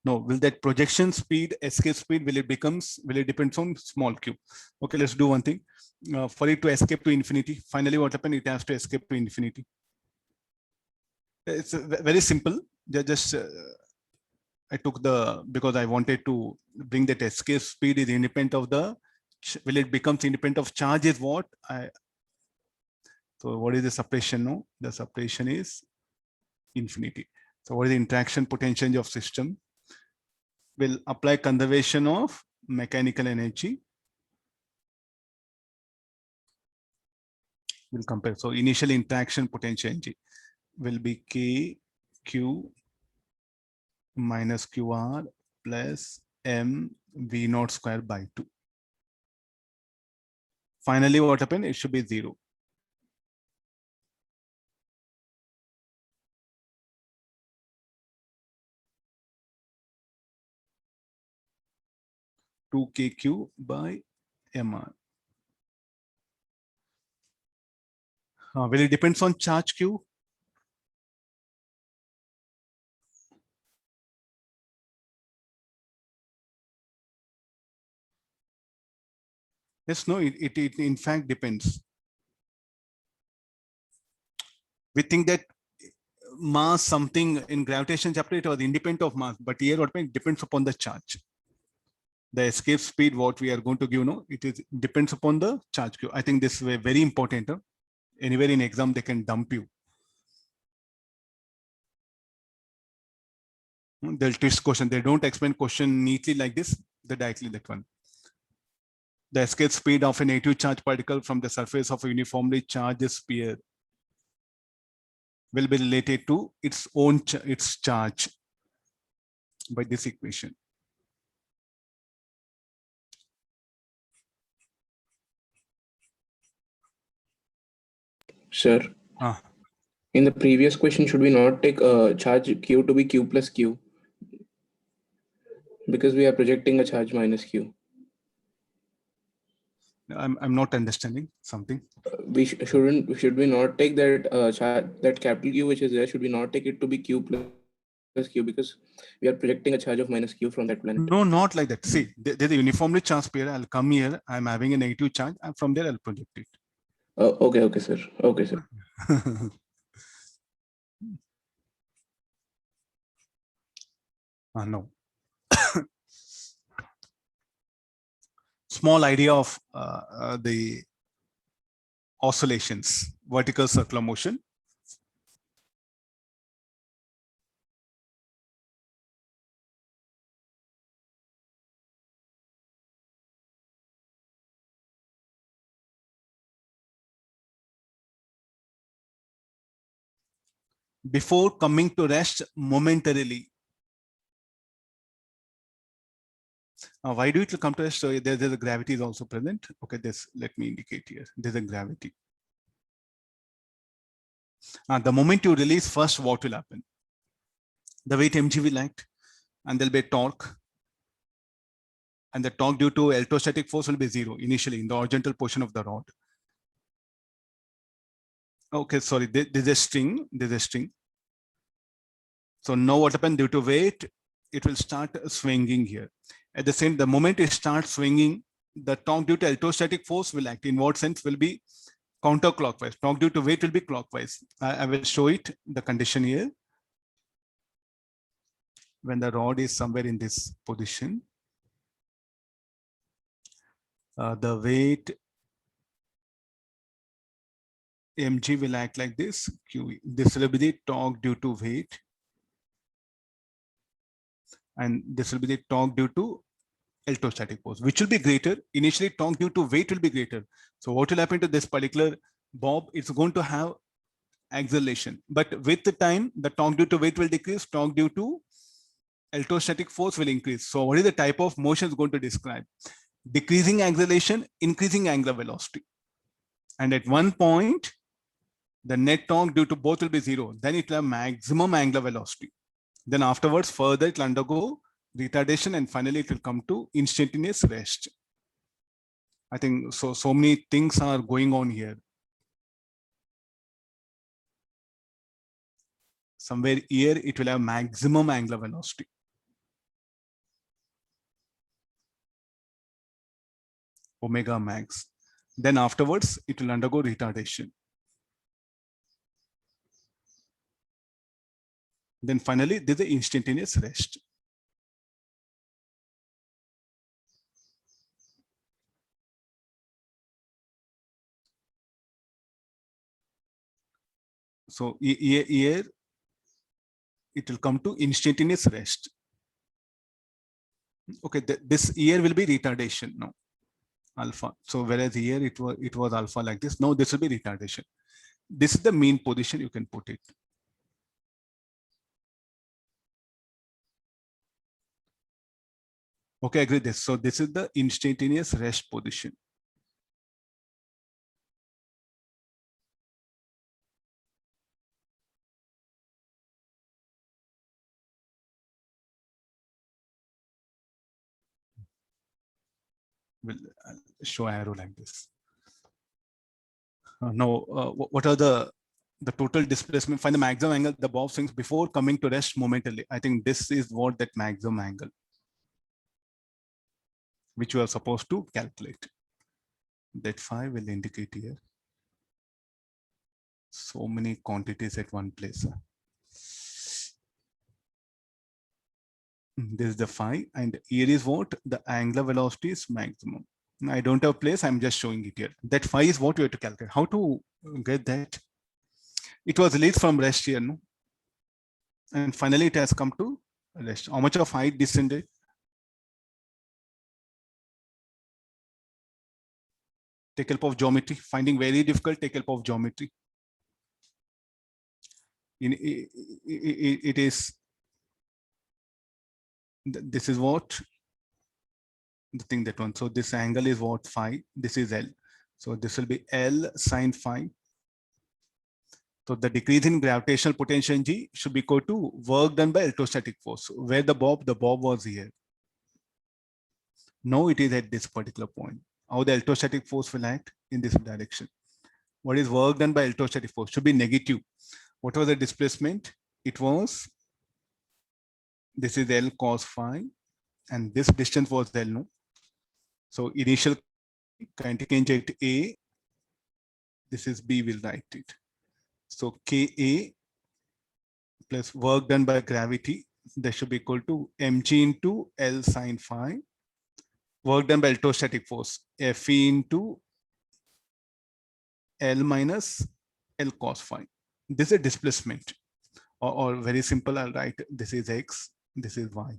No, will that projection speed, escape speed, will it depend on small q? Okay, let's do one thing. For it to escape to infinity, finally what happened? It has to escape to infinity. It's very simple. Just I took because I wanted to bring that escape speed is independent of will it becomes independent of charge is what? So what is the separation? No, the separation is infinity. So what is the interaction potential of system? Will apply conservation of mechanical energy. We'll compare. So initial interaction potential energy will be K Q minus QR plus M V0 square by 2. Finally, what happened? It should be 0. Two KQ by MR. Will it depends on charge Q? Yes, no, it in fact depends. We think that mass something in gravitation chapter, it was independent of mass, but here what it depends upon the charge. The escape speed, what we are going to give, no, it is depends upon the charge Q. I think this is very important. Anywhere in exam, they can dump you. They'll twist question. They don't explain question neatly like this. They directly that one. The escape speed of a negative charge particle from the surface of a uniformly charged sphere will be related to its own its charge by this equation. Sir, in the previous question, should we not take charge Q to be Q plus Q? Because we are projecting a charge minus Q. I'm not understanding something. Should we not take that charge, that capital Q which is there, should we not take it to be Q plus Q, because we are projecting a charge of minus Q from that planet? No, not like that. See, there's a uniformly charged pair. I'll come here. I'm having a negative charge, and from there I'll project it. Okay, sir. Okay, sir. No. Small idea of the oscillations, vertical circular motion. Before coming to rest momentarily. Why do it come to rest? So there's a gravity is also present. Okay, let me indicate here. There's a gravity. The moment you release first, what will happen? The weight mg will act, and there'll be a torque. And the torque due to electrostatic force will be zero initially in the horizontal portion of the rod. Okay, sorry, there's a string. There's a string. So now what happened due to weight, it will start swinging here. At the same, the moment it starts swinging, the torque due to electrostatic force will act. In what sense? Will be counterclockwise. Torque due to weight will be clockwise. I will show it, the condition here. When the rod is somewhere in this position, the weight mg will act like this. QE. This will be the torque due to weight. And this will be the torque due to electrostatic force, which will be greater. Initially, torque due to weight will be greater. So what will happen to this particular bob? It's going to have acceleration. But with the time, the torque due to weight will decrease, torque due to electrostatic force will increase. So what is the type of motion is going to describe? Decreasing acceleration, increasing angular velocity. And at one point, the net torque due to both will be zero. Then it will have maximum angular velocity. Then afterwards, further it will undergo retardation, and finally it will come to instantaneous rest. I think so many things are going on here. Somewhere here it will have maximum angular velocity. Omega max. Then afterwards it will undergo retardation. Then finally there's the instantaneous rest. So here it will come to instantaneous rest. Okay, this here will be retardation now, alpha. So whereas here it was alpha like this, now this will be retardation. This is the mean position, you can put it. Okay, agree this. So this is the instantaneous rest position. We'll show arrow like this. Now, what are the total displacement? Find the maximum angle the bob swings before coming to rest momentarily. I think this is what that maximum angle, which you are supposed to calculate. That phi will indicate here. So many quantities at one place. This is the phi, and here is what the angular velocity is maximum. I don't have place, I'm just showing it here. That phi is what you have to calculate. How to get that? It was released from rest here, no? And finally it has come to rest. How much of height descended? Take help of geometry. Finding very difficult, take help of geometry. It is, this is what the thing that one. So this angle is what? Phi. This is L. So this will be L sine phi. So the decrease in gravitational potential G should be equal to work done by electrostatic force. Where the bob was here. No, it is at this particular point. How the electrostatic force will act in this direction. What is work done by electrostatic force should be negative. What was the displacement? It was, this is L cos phi, and this distance was L, no? So initial kinetic energy at A, this is B, will write it. So Ka plus work done by gravity, that should be equal to mg into L sine phi. Work done by electrostatic force, Fe into L minus L cos phi. This is a displacement. Or very simple, I'll write this is X, this is Y.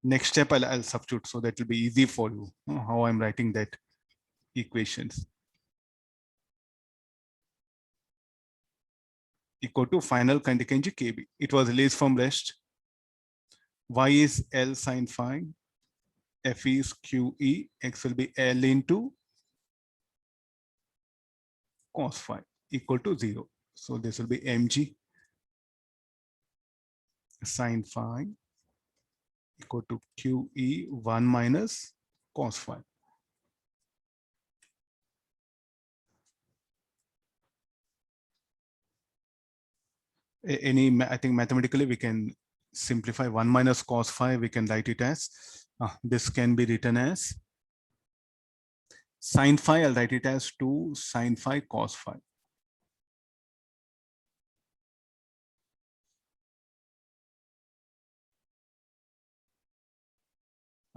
Next step, I'll substitute, so that will be easy for you how I'm writing that equations. Equal to final kinetic energy Kb. It was released from rest. Y is L sine phi. F is QE. X will be L into cos phi equal to 0. So this will be mg sine phi equal to QE 1 minus cos phi. Any, I think mathematically we can simplify 1 minus cos phi. We can write it as, this can be written as sine phi. I'll write it as 2 sine phi cos phi.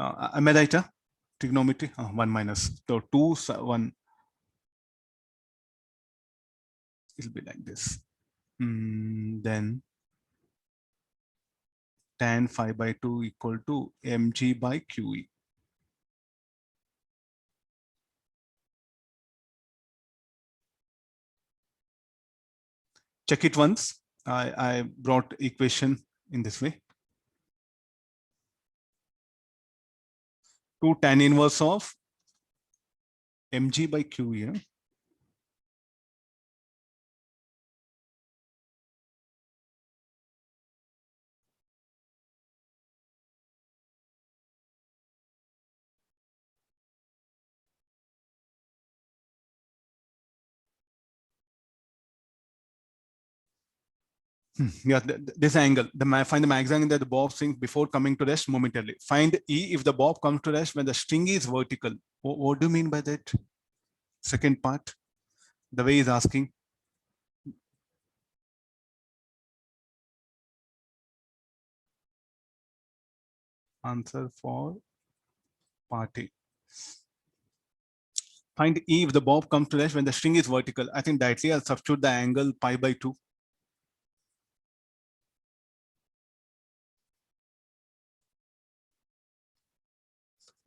Am I right? Trigonometry, 1 minus, so 2, 1. It'll be like this. Then tan phi by 2 equal to mg by QE. Check it once. I brought equation in this way. 2 tan inverse of mg by QE. Yeah, this angle, find the max angle that the bob sinks before coming to rest momentarily. Find E if the bob comes to rest when the string is vertical. What do you mean by that? Second part, the way he's asking. Answer for part A. Find E if the bob comes to rest when the string is vertical. I think directly I'll substitute the angle pi by 2.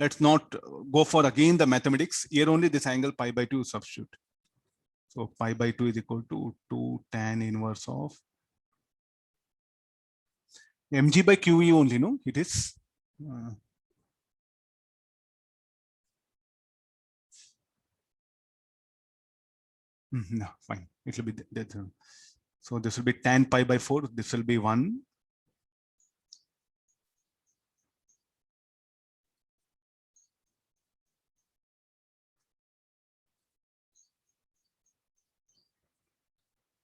Let's not go for again the mathematics. Here only this angle pi by 2 substitute. So pi by 2 is equal to 2 tan inverse of mg by QE only, no? It is. No, fine. It will be that. So this will be tan pi by 4. This will be 1.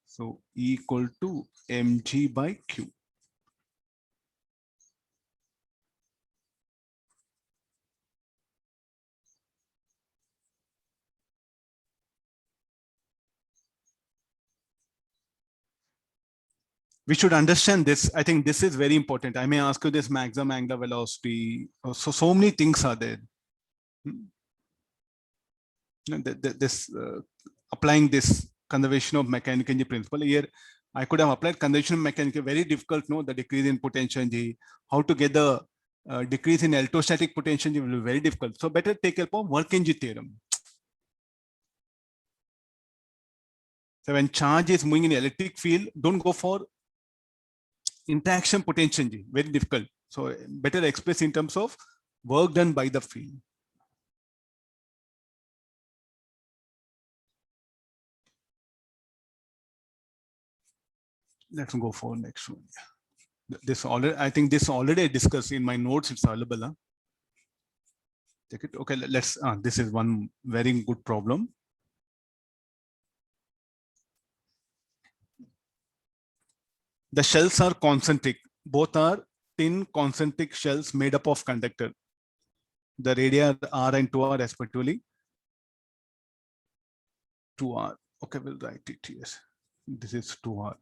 So E equal to mg by Q. We should understand this. I think this is very important. I may ask you this maximum angular velocity. So many things are there. This applying this conservation of mechanical energy principle here, I could have applied conservation of mechanical. Very difficult, no? The decrease in potential energy. How to get the decrease in electrostatic potential energy will be very difficult. So better take help of work energy theorem. So when charge is moving in electric field, don't go for interaction potential energy. Very difficult. So better express in terms of work done by the field. Let's go for next one. This already, I think this already discussed in my notes. It's available. Take it. Okay, let's, this is one very good problem. The shells are concentric. Both are thin concentric shells made up of conductor. The radii are R and 2R respectively. 2R. Okay, we'll write it here. This is 2R.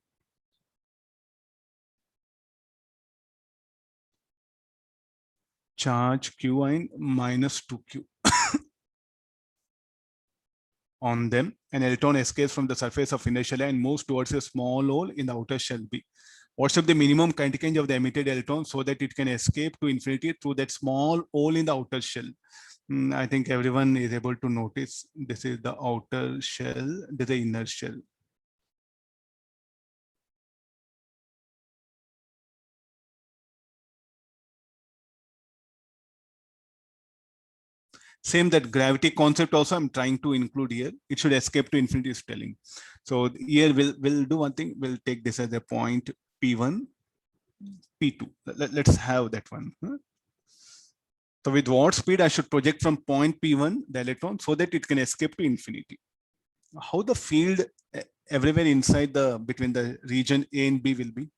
Charge Qi minus 2Q. On them, an electron escapes from the surface of inner shell and moves towards a small hole in the outer shell B. What's the minimum kinetic energy of the emitted electron so that it can escape to infinity through that small hole in the outer shell? I think everyone is able to notice this is the outer shell, this is the inner shell. Same that gravity concept also I'm trying to include here. It should escape to infinity is telling. So here we'll do one thing. We'll take this as a point P1, P2. Let's have that one. So with what speed I should project from point P1 the electron so that it can escape to infinity. How the field everywhere inside the between the region A and B will be?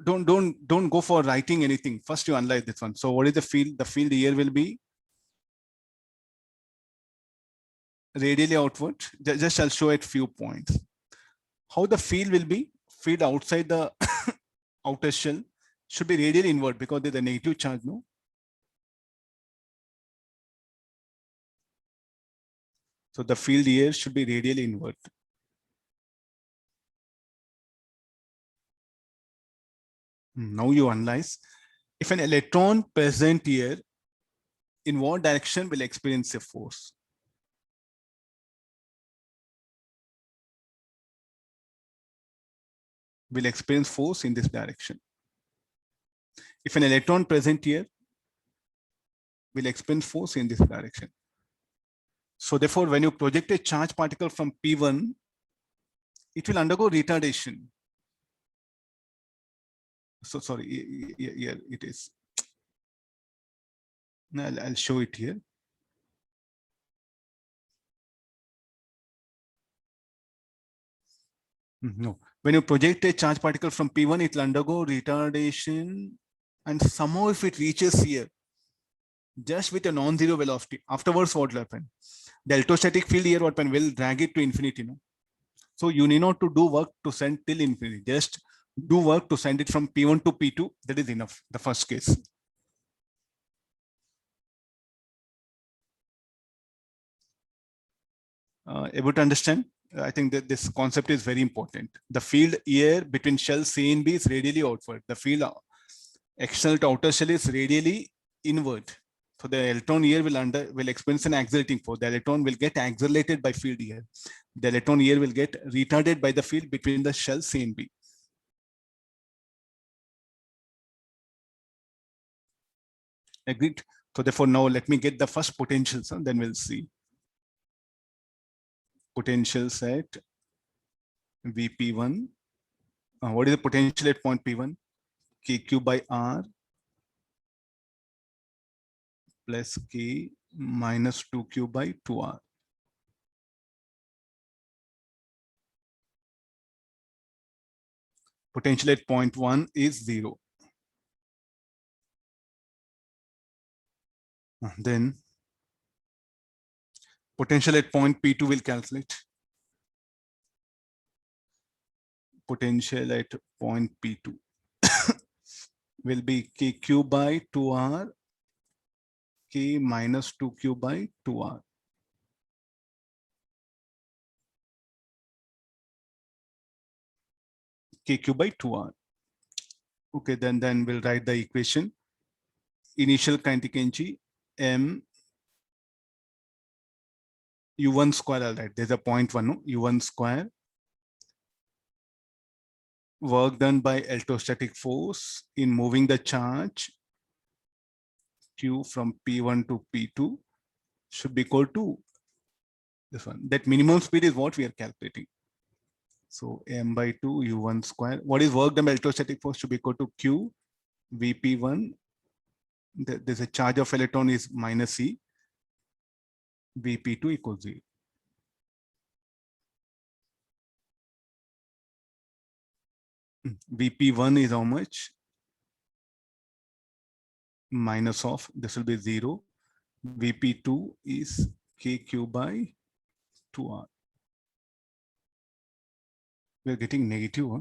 Don't go for writing anything. First you analyze this one. So what is the field? The field here will be radially outward. Just I'll show it few points. How the field will be? Field outside the outer shell should be radially inward because there's a negative charge, no? So the field here should be radially inward. Now you analyze. If an electron present here, in what direction will experience a force? Will experience force in this direction. If an electron present here, will experience force in this direction. So therefore, when you project a charge particle from P1, it will undergo retardation. So sorry, here it is. I'll show it here. No, when you project a charge particle from P1, it will undergo retardation. And somehow if it reaches here, just with a non-zero velocity, afterwards what will happen? The electrostatic field here what will drag it to infinity. No? So you need not to do work to send till infinity. Just do work to send it from P1 to P2. That is enough, the first case. Able to understand? I think that this concept is very important. The field here between shell C and B is radially outward. The field external to outer shell is radially inward. So the electron here will experience an accelerating force. The electron will get accelerated by field here. The electron here will get retarded by the field between the shell C and B. Agreed? So therefore now let me get the first potentials, and then we'll see. Potentials at VP1. What is the potential at point P1? KQ by R plus K minus 2Q by 2R. Potential at point 1 is 0. Then potential at point P2 will calculate. Potential at point P2 will be KQ by 2R, K minus 2Q by 2R. KQ by 2R. Okay, then we'll write the equation. Initial kinetic energy M U1 square, I'll write. There's a point 1, no? U1 square. Work done by electrostatic force in moving the charge Q from P1 to P2 should be equal to this one. That minimum speed is what we are calculating. So M by 2 U1 square. What is work done by electrostatic force should be equal to Q VP1 There's a charge of electron is minus C. Vp2 equals 0. Vp1 is how much? Minus of, this will be 0. Vp2 is kq by 2r. We're getting negative. Huh?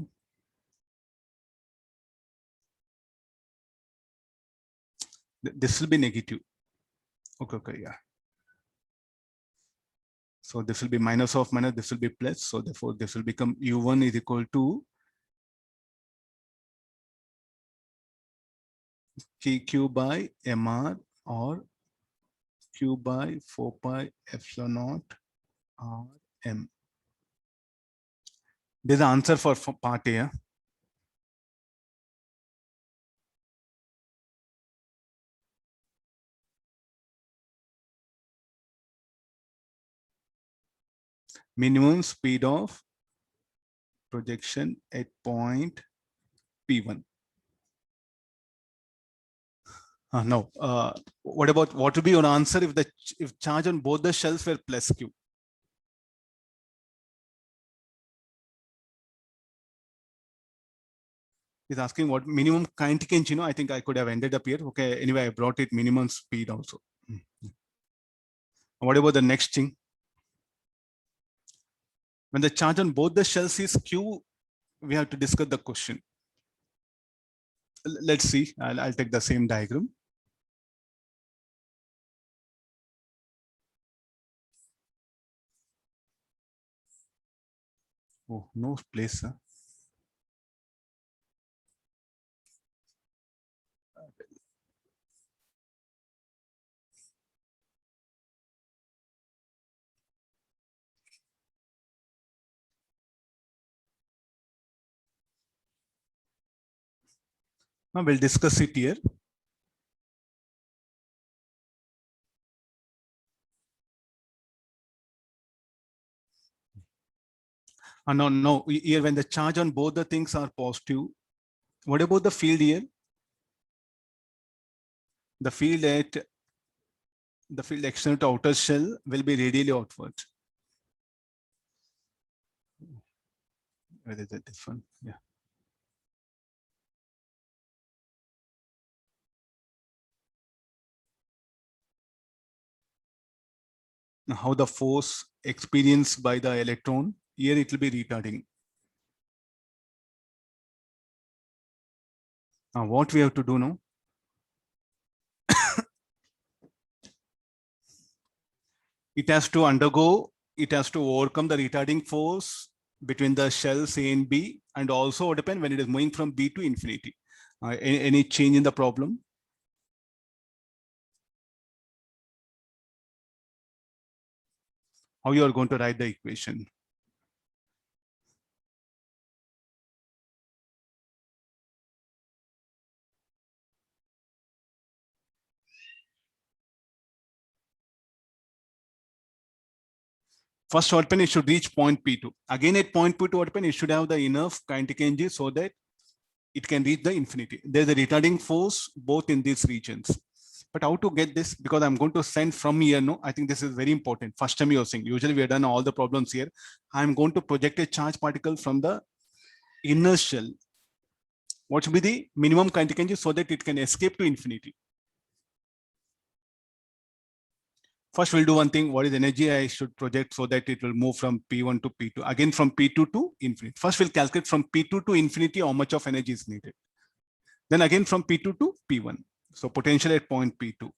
This will be negative. Okay, yeah. So this will be minus of minus, this will be plus. So therefore, this will become U1 is equal to kq by mr or q by 4 pi epsilon naught rm. There's the answer for part A. Yeah? Minimum speed of projection at point P1. No. What about what would be your answer if charge on both the shells were plus Q? He's asking what minimum kinetic energy. I think I could have ended up here. Okay. Anyway, I brought it minimum speed also. What about the next thing? When the charge on both the shells is Q, we have to discuss the question. Let's see. I'll take the same diagram. Oh, no place. Huh? Now we'll discuss it here. No, here when the charge on both the things are positive, what about the field here? The field external to outer shell will be radially outward. Where is it? This one? Yeah. Now, how the force experienced by the electron, here it will be retarding. Now, what we have to do now? It has to overcome the retarding force between the shells A and B, and also what happens when it is moving from B to infinity. Any change in the problem? How you are going to write the equation? First, what happen, it should reach point P2. Again, at point P2, what happen, it should have the enough kinetic energy so that it can reach the infinity. There's a retarding force both in these regions. But how to get this? Because I'm going to send from here. No, I think this is very important. First time you're saying, usually we have done all the problems here. I'm going to project a charge particle from the inner shell. What should be the minimum kinetic energy so that it can escape to infinity? First, we'll do one thing. What is energy I should project so that it will move from P1 to P2? Again, from P2 to infinity. First, we'll calculate from P2 to infinity how much of energy is needed. Then again from P2 to P1. So potential at point P2.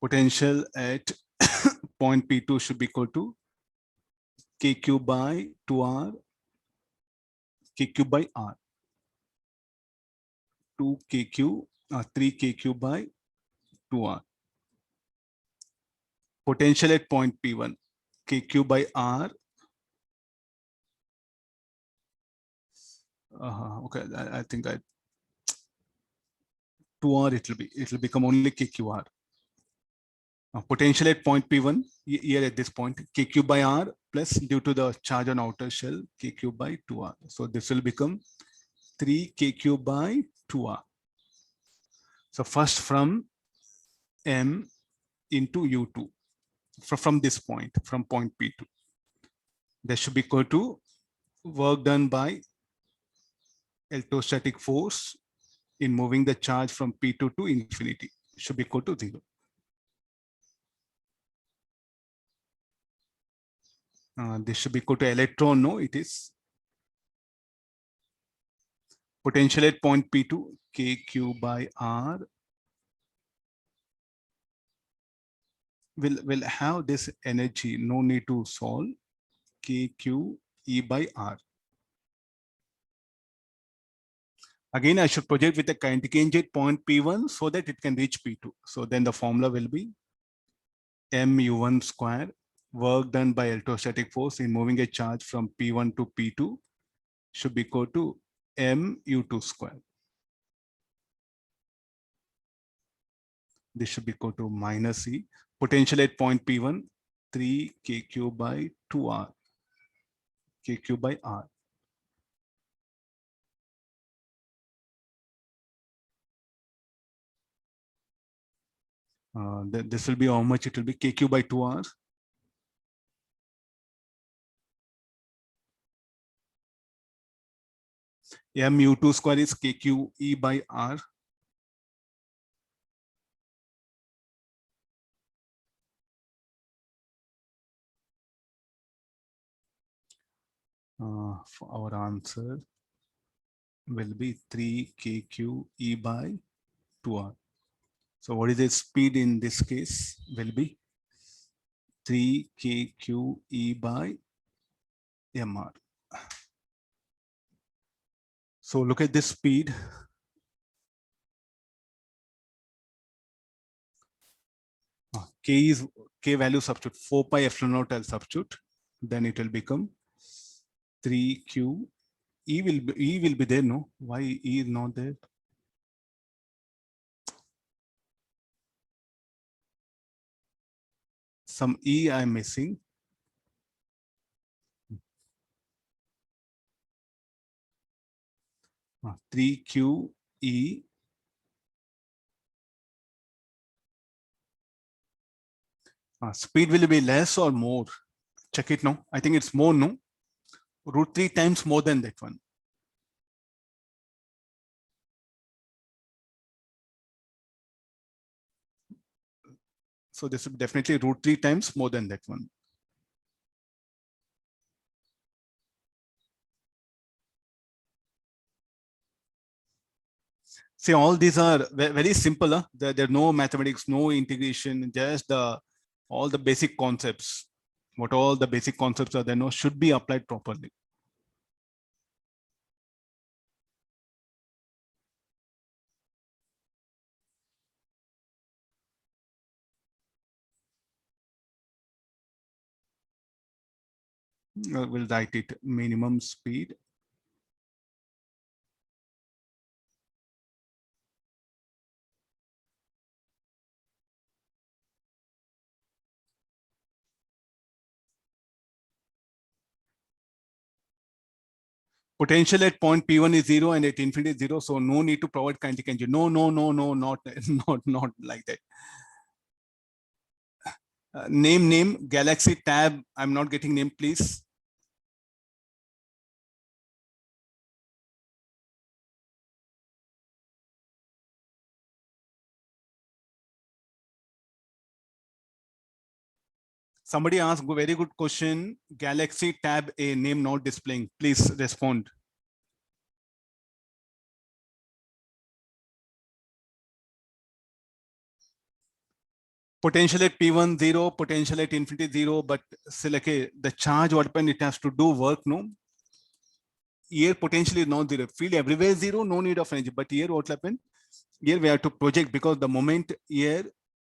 Potential at point P2 should be equal to KQ by 2R, KQ by R. 2 KQ, 3 KQ by 2R. Potential at point P1, KQ by R. Okay, I think 2R it will become only KQR. Potential at point P1 here at this point, KQ by R plus due to the charge on outer shell, KQ by 2R. So this will become 3 kq by 2r. So first from M into U2 from this point, from point P2. That should be equal to work done by electrostatic force in moving the charge from P2 to infinity, should be equal to 0. This should be equal to electron, no, it is potential at point P2, kq by r will have this energy, no need to solve, kq e by r. Again, I should project with a kinetic energy at point P1 so that it can reach P2. So then the formula will be mu1 square, work done by electrostatic force in moving a charge from P1 to P2 should be equal to mu2 square. This should be equal to minus E. Potential at point P1, 3 kq by 2r, kq by r. This will be how much it will be, kq by 2r. Mu2 square is kq e by r. For our answer will be 3 kq e by 2r. So what is the speed in this case? Will be 3 kq e by mr. So look at this speed. K value substitute 4 pi epsilon naught I'll substitute, then it will become 3q. E will be there, no? Why E is not there? Some E I'm missing. Ah, 3q E. Speed will be less or more? Check it now. I think it's more, no? Root 3 times more than that one. So this is definitely root 3 times more than that one. See, all these are very simple. Huh? There are no mathematics, no integration, just all the basic concepts. What all the basic concepts are there, no, should be applied properly. We'll write it minimum speed. Potential at point P1 is 0 and at infinity is 0. So no need to provide kinetic energy. No, not like that. Name, Galaxy Tab. I'm not getting name, please. Somebody asked a very good question. Galaxy Tab A, name not displaying. Please respond. Potential at P1 0, potential at infinity 0, but still, okay, the charge what happened, it has to do work, no? Here potentially is not 0. Field everywhere is 0, no need of energy. But here what happened? Here we have to project because the moment here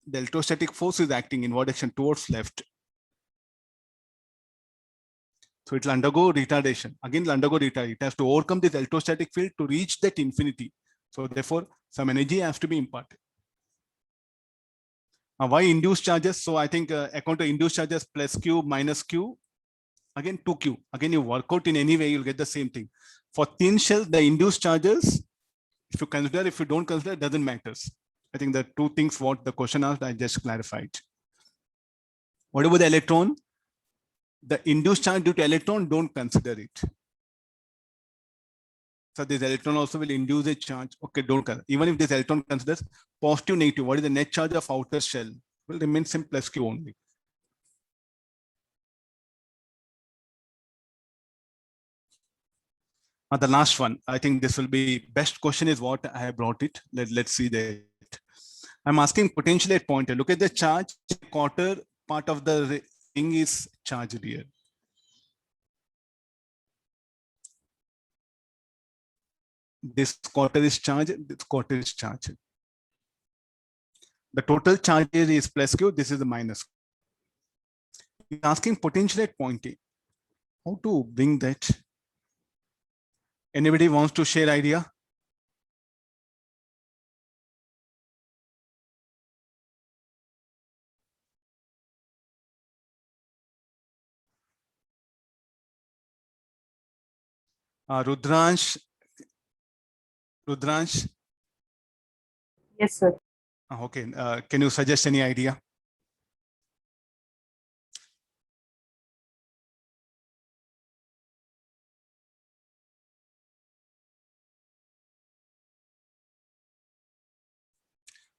the electrostatic force is acting in what direction? Towards left. So it will undergo retardation. Again, it will undergo retardation. It has to overcome this electrostatic field to reach that infinity. So therefore, some energy has to be imparted. Why induced charges? So I think account to induced charges plus Q minus Q, again 2Q. Again, you work out in any way, you'll get the same thing. For thin shells, the induced charges, if you consider, if you don't consider, it doesn't matter. I think the two things what the question asked, I just clarified. What about the electron? The induced charge due to electron, don't consider it. So this electron also will induce a charge. Okay, don't consider. Even if this electron considers positive, negative, what is the net charge of outer shell? Will remain same plus Q only. The last one, I think this will be best question is what I have brought it. Let's see that. I'm asking potential at pointer. Look at the charge. Quarter part of the ring is charged here. This quarter is charged. This quarter is charged. The total charge is plus Q. This is the minus. You're asking potential at point A. How to bring that? Anybody wants to share idea? Rudransh. Rudransh. Yes, sir. Okay. Can you suggest any idea?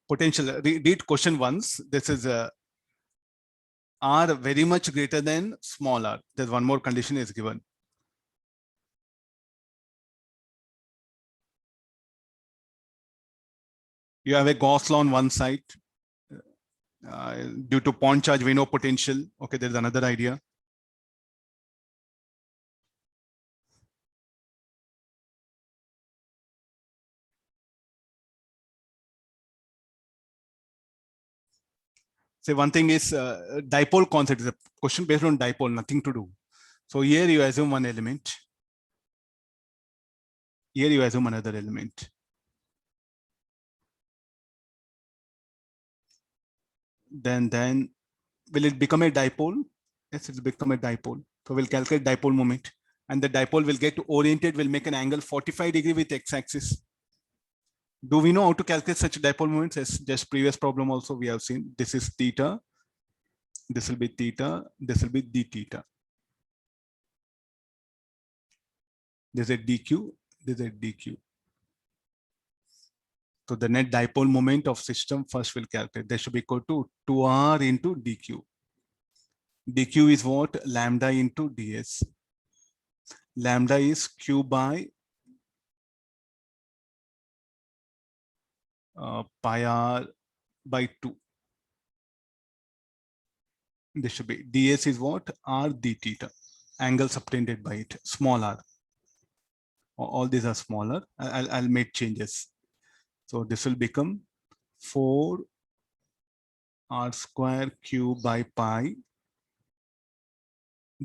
Potential. Read question once. This is R very much greater than small r. There's one more condition is given. You have a Gauss law on one side. Due to point charge, we know potential. Okay, there's another idea. Say one thing is dipole concept is a question based on dipole, nothing to do. So here you assume one element. Here you assume another element. Then will it become a dipole? Yes, it will become a dipole. So we'll calculate dipole moment, and the dipole will get oriented, will make an angle 45 degree with x-axis. Do we know how to calculate such dipole moments? As just previous problem also we have seen. This is theta. This will be theta. This will be d theta. This is a dq. This is a dq. So the net dipole moment of system first will calculate. That should be equal to 2r into dq. dq is what? Lambda into ds. Lambda is q by pi r by 2. This should be ds is what? R d theta. Angle subtended by it, small r. All these are smaller. I'll make changes. So this will become 4 r square q by pi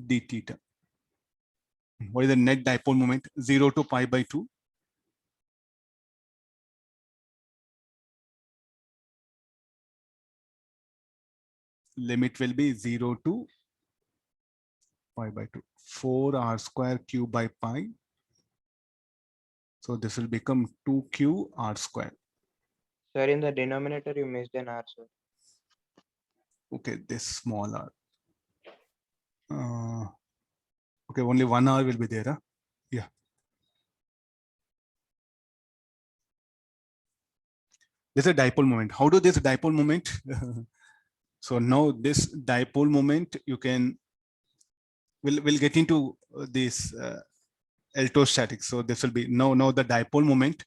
d theta. What is the net dipole moment? 0 to pi by 2. Limit will be 0 to pi by 2. 4 r square q by pi. So this will become 2q r square. Sir, in the denominator, you missed an R, sir. Okay, this small r. Okay, only one r will be there. Huh? Yeah. This is a dipole moment. How do this dipole moment? So now this dipole moment, you can, we'll get into this electrostatics. So this will be now the dipole moment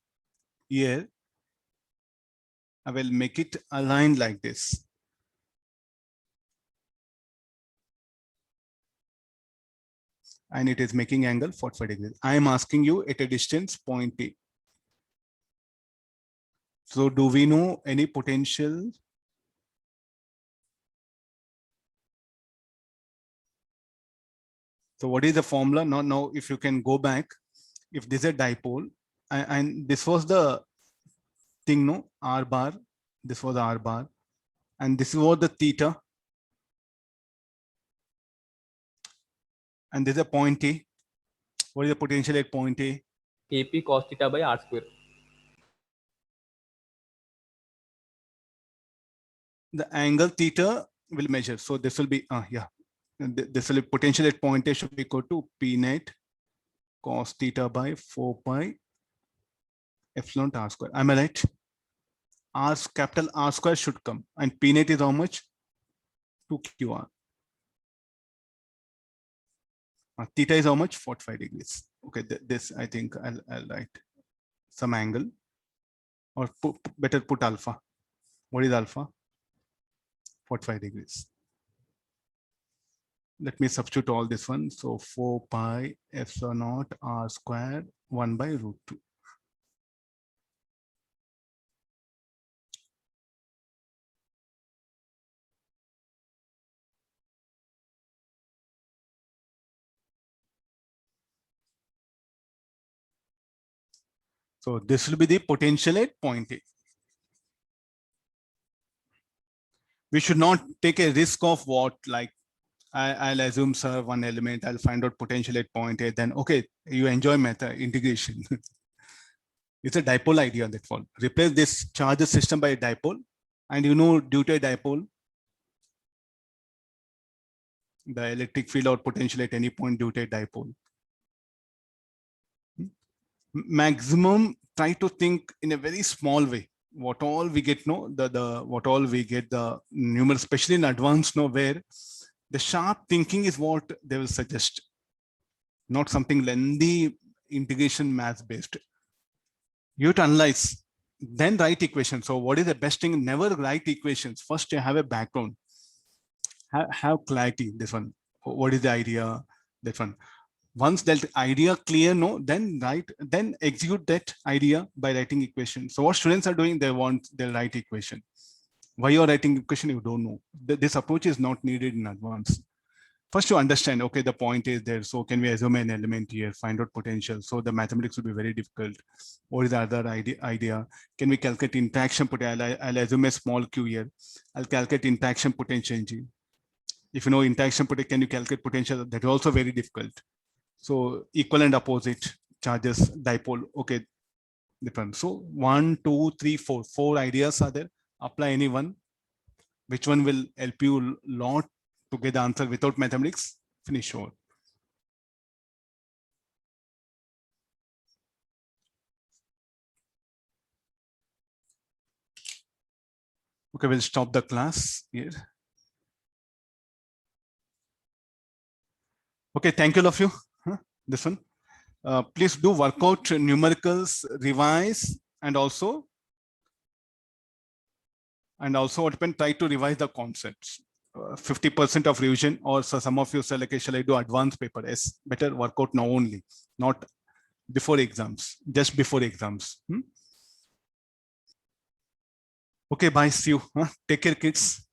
here. I will make it aligned like this. And it is making angle 45 degrees. I am asking you at a distance point A. So do we know any potential? So what is the formula? Now, if you can go back, if this is a dipole, and this was the thing, no, R bar, this was R bar, and this was the theta, and this is a point A. What is the potential at point A? KP cos theta by R square. The angle theta will measure. So this will be, this will be potential at point A should be equal to P net cos theta by 4 pi epsilon r square. Am I right? Capital R square should come, and P net is how much? 2QR. Theta is how much? 45 degrees. Okay, this I think I'll write some angle, or better put alpha. What is alpha? 45 degrees. Let me substitute all this one. So 4 pi epsilon naught r square 1 by root 2. So this will be the potential at point A. We should not take a risk of what, like, I'll assume, sir, one element, I'll find out potential at point A, then, okay, you enjoy method integration. It's a dipole idea that fall. Replace this charge system by a dipole, and due to a dipole, the electric field or potential at any point due to a dipole. Maximum, try to think in a very small way. What all we get, what all we get, the numeral, especially in advanced, where the sharp thinking is what they will suggest, not something lengthy integration math based. You have to analyze, then write equations. So what is the best thing? Never write equations. First, you have a background, have clarity. This one, what is the idea? That one. Once that idea clear, then execute that idea by writing equation. So what students are doing, they'll write equation. Why you're writing equation, you don't know. This approach is not needed in advance. First, you understand, okay, the point is there. So can we assume an element here, find out potential? So the mathematics will be very difficult. What is the other idea? Can we calculate interaction potential? I'll assume a small q here. I'll calculate interaction potential. If you know interaction potential, can you calculate potential? That is also very difficult. So equal and opposite charges, dipole, okay, different. So 1, 2, 3, 4, 4 ideas are there. Apply any one. Which one will help you a lot to get the answer without mathematics? Finish all. Okay, we'll stop the class here. Okay, thank you all of you. This one. Please do work out numericals, revise, and also what happened, try to revise the concepts. 50% of revision, or so some of you say, like, shall I do advanced paper? Yes, better work out now only, not before exams, just before exams. Okay, bye, see you. Take care, kids.